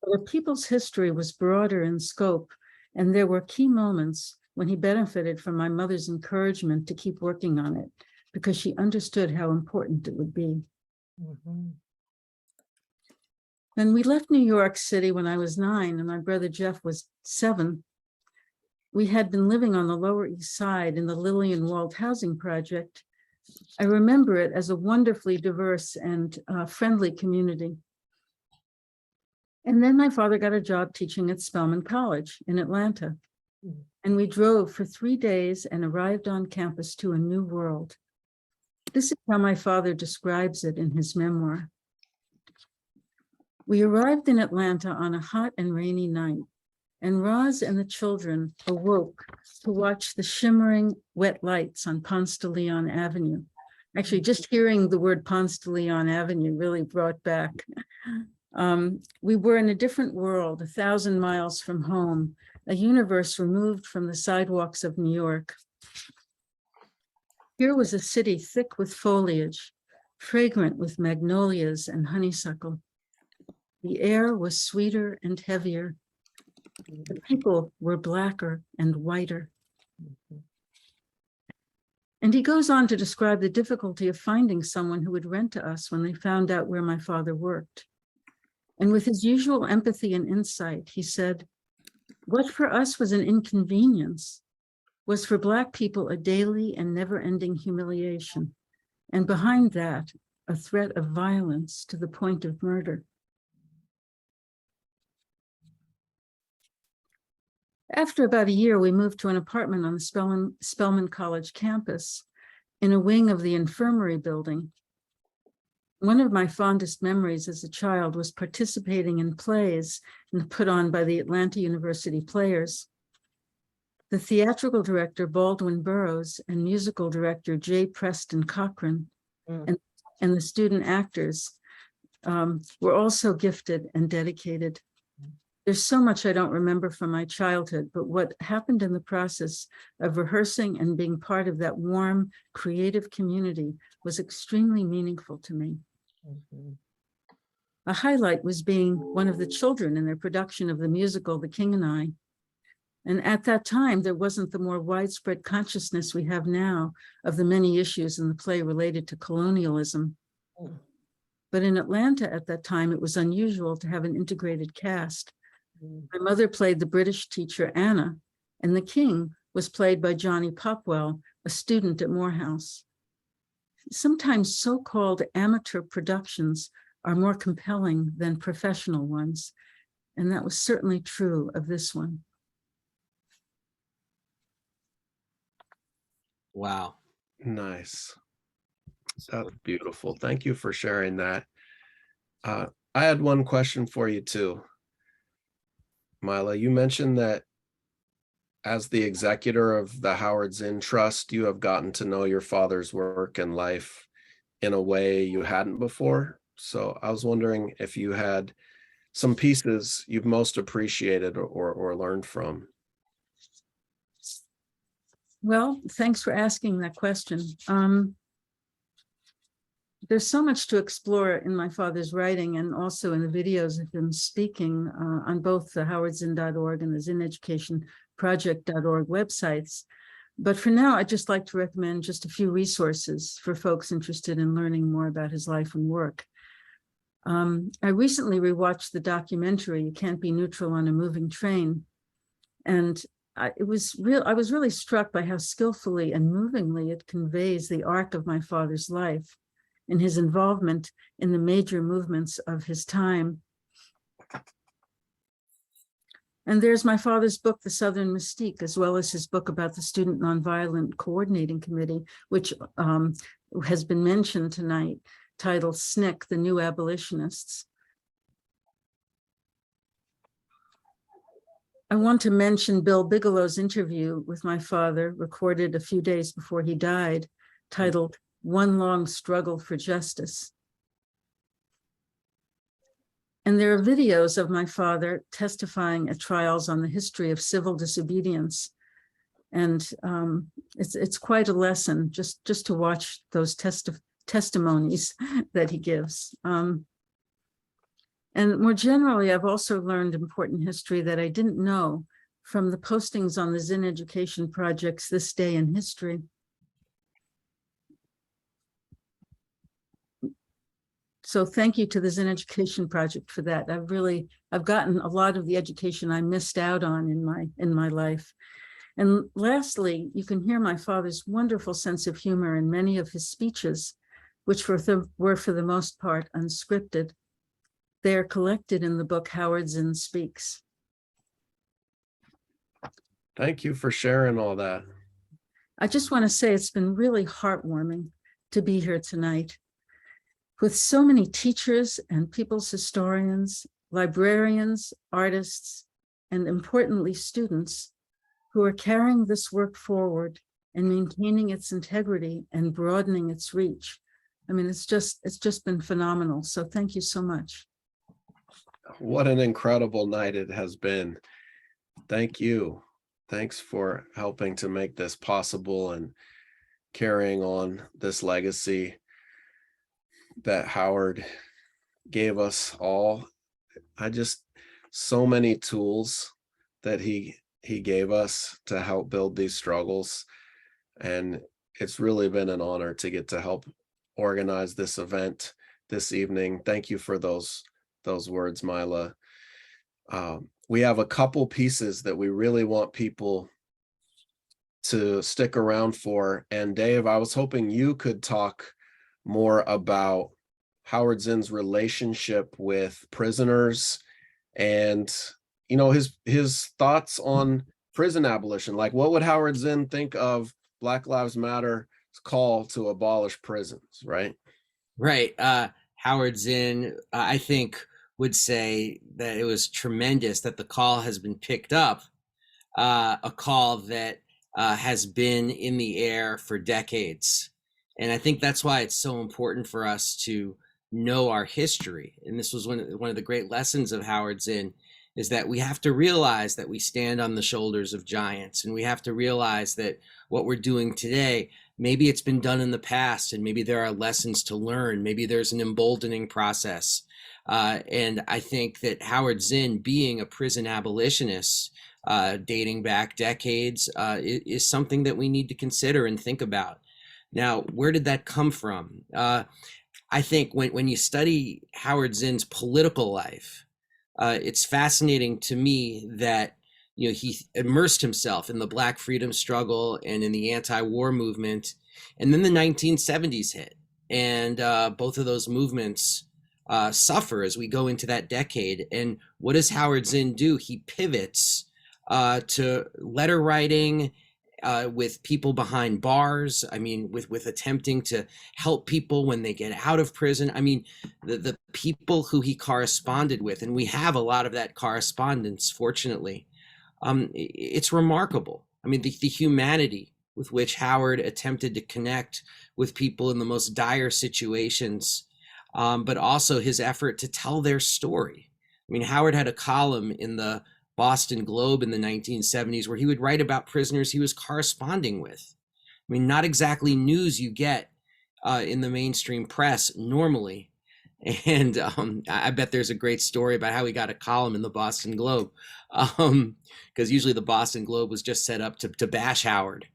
Speaker 13: but a people's history was broader in scope, and there were key moments when he benefited from my mother's encouragement to keep working on it, because she understood how important it would be. Then we left New York City when I was 9 and my brother Jeff was 7. We had been living on the Lower East Side in the Lillian Wald housing project. I remember it as a wonderfully diverse and friendly community. And then my father got a job teaching at Spelman College in Atlanta. And we drove for 3 days and arrived on campus to a new world. This is how my father describes it in his memoir. We arrived in Atlanta on a hot and rainy night, and Roz and the children awoke to watch the shimmering wet lights on Ponce de Leon Avenue Actually, just hearing the word Ponce de Leon Avenue really brought back. We were in a different world, 1,000 miles from home, a universe removed from the sidewalks of New York. Here was a city thick with foliage, fragrant with magnolias and honeysuckle. The air was sweeter and heavier. The people were blacker and whiter. And he goes on to describe the difficulty of finding someone who would rent to us when they found out where my father worked. And with his usual empathy and insight, he said, what for us was an inconvenience was for Black people a daily and never-ending humiliation. And behind that, a threat of violence to the point of murder. After about a year, we moved to an apartment on the Spelman College campus in a wing of the infirmary building. One of my fondest memories as a child was participating in plays put on by the Atlanta University Players. The theatrical director, Baldwin Burroughs, and musical director, J. Preston Cochran, and the student actors were also gifted and dedicated. There's so much I don't remember from my childhood, but what happened in the process of rehearsing and being part of that warm, creative community was extremely meaningful to me. A highlight was being one of the children in their production of the musical, The King and I. And at that time, there wasn't the more widespread consciousness we have now of the many issues in the play related to colonialism. But in Atlanta at that time, it was unusual to have an integrated cast. My mother played the British teacher Anna, and the king was played by Johnny Popwell, a student at Morehouse. Sometimes so-called amateur productions are more compelling than professional ones, and that was certainly true of this one.
Speaker 2: Wow.
Speaker 1: Nice. That's beautiful. Thank you for sharing that. I had one question for you too. Myla, you mentioned that as the executor of the Howard Zinn Trust, you have gotten to know your father's work and life in a way you hadn't before. So I was wondering if you had some pieces you've most appreciated or learned from.
Speaker 13: Well, thanks for asking that question. There's so much to explore in my father's writing and also in the videos of him speaking on both the howardzinn.org and the zinneducationproject.org websites. But for now, I'd just like to recommend just a few resources for folks interested in learning more about his life and work. I recently rewatched the documentary, You Can't Be Neutral on a Moving Train. And I was really struck by how skillfully and movingly it conveys the arc of my father's life and his involvement in the major movements of his time. And there's my father's book, The Southern Mystique, as well as his book about the Student Nonviolent Coordinating Committee, which has been mentioned tonight, titled SNCC, The New Abolitionists. I want to mention Bill Bigelow's interview with my father, recorded a few days before he died, titled One Long Struggle for Justice. And there are videos of my father testifying at trials on the history of civil disobedience. And it's quite a lesson just to watch those testimonies that he gives. And more generally, I've also learned important history that I didn't know from the postings on the Zinn Education Project's This Day in History. So thank you to the Zinn Education Project for that. I've gotten a lot of the education I missed out on in my life. And lastly, you can hear my father's wonderful sense of humor in many of his speeches, which were for the most part unscripted. They are collected in the book Howard Zinn Speaks.
Speaker 1: Thank you for sharing all that.
Speaker 13: I just want to say it's been really heartwarming to be here tonight with so many teachers and people's historians, librarians, artists, and importantly, students who are carrying this work forward and maintaining its integrity and broadening its reach. I mean, it's just been phenomenal. So thank you so much.
Speaker 1: What an incredible night it has been. Thank you. Thanks for helping to make this possible and carrying on this legacy that Howard gave us all. So many tools that he gave us to help build these struggles. And it's really been an honor to get to help organize this event this evening. Thank you for those words, Myla. We have a couple pieces that we really want people to stick around for. And Dave, I was hoping you could talk more about Howard Zinn's relationship with prisoners and, you know, his thoughts on prison abolition. Like, what would Howard Zinn think of Black Lives Matter's call to abolish prisons, right?
Speaker 2: Right. Howard Zinn, I think, would say that it was tremendous that the call has been picked up, a call that has been in the air for decades. And I think that's why it's so important for us to know our history. And this was one of the great lessons of Howard Zinn, is that we have to realize that we stand on the shoulders of giants, and we have to realize that what we're doing today, maybe it's been done in the past, and maybe there are lessons to learn. Maybe there's an emboldening process. And I think that Howard Zinn, being a prison abolitionist, dating back decades, is something that we need to consider and think about. Now, where did that come from? I think when you study Howard Zinn's political life, it's fascinating to me that, you know, he immersed himself in the Black freedom struggle and in the anti-war movement, and then the 1970s hit, and both of those movements suffer as we go into that decade. And what does Howard Zinn do? He pivots to letter writing with people behind bars. I mean, with attempting to help people when they get out of prison. I mean, the people who he corresponded with, and we have a lot of that correspondence, fortunately. It's remarkable. I mean, the humanity with which Howard attempted to connect with people in the most dire situations, but also his effort to tell their story. I mean, Howard had a column in the Boston Globe in the 1970s where he would write about prisoners he was corresponding with. I mean, not exactly news you get in the mainstream press normally. And I bet there's a great story about how he got a column in the Boston Globe, because usually the Boston Globe was just set up to bash Howard,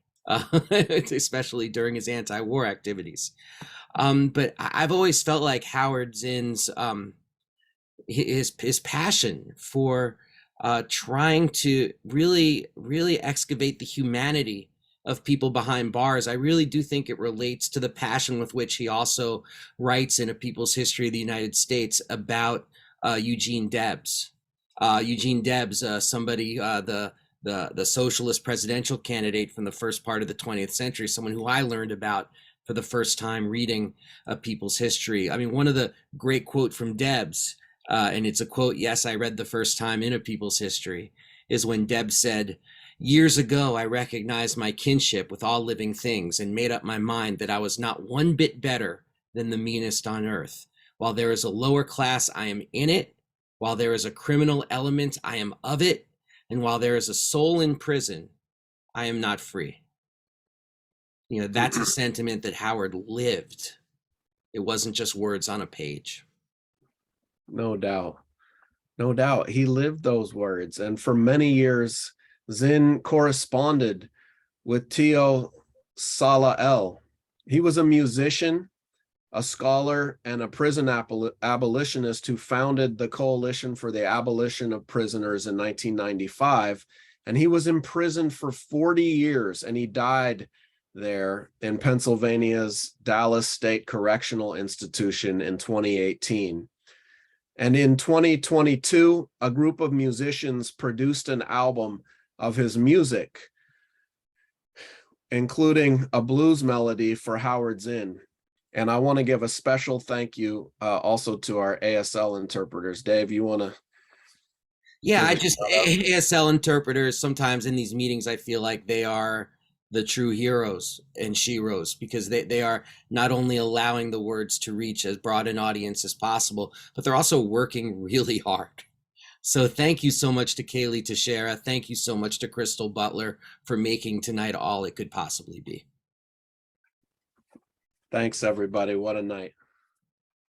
Speaker 2: especially during his anti-war activities. But I've always felt like Howard Zinn's his passion for trying to really excavate the humanity of people behind bars, I really do think it relates to the passion with which he also writes in A People's History of the United States about Eugene Debs. Eugene Debs, somebody, the socialist presidential candidate from the first part of the 20th century, someone who I learned about for the first time reading A People's History. I mean, one of the great quote from Debs, and it's a quote, yes, I read the first time in A People's History, is when Debs said, "Years ago, I recognized my kinship with all living things and made up my mind that I was not one bit better than the meanest on earth. While there is a lower class, I am in it. While there is a criminal element, I am of it. And while there is a soul in prison, I am not free." You know, that's a sentiment that Howard lived. It wasn't just words on a page.
Speaker 1: No doubt. No doubt. He lived those words. And for many years, Zinn corresponded with Tio Salael. He was a musician, a scholar, and a prison abolitionist who founded the Coalition for the Abolition of Prisoners in 1995. And he was imprisoned for 40 years, and he died there in Pennsylvania's Dallas State Correctional Institution in 2018. And in 2022, a group of musicians produced an album of his music, including a blues melody for Howard Zinn. And I want to give a special thank you also to our ASL interpreters. Dave, you want to?
Speaker 2: Yeah, ASL interpreters, sometimes in these meetings, I feel like they are the true heroes and sheroes, because they are not only allowing the words to reach as broad an audience as possible, but they're also working really hard. So thank you so much to Kaylee Teixeira. Thank you so much to Crystal Butler for making tonight all it could possibly be.
Speaker 1: Thanks, everybody. What a night.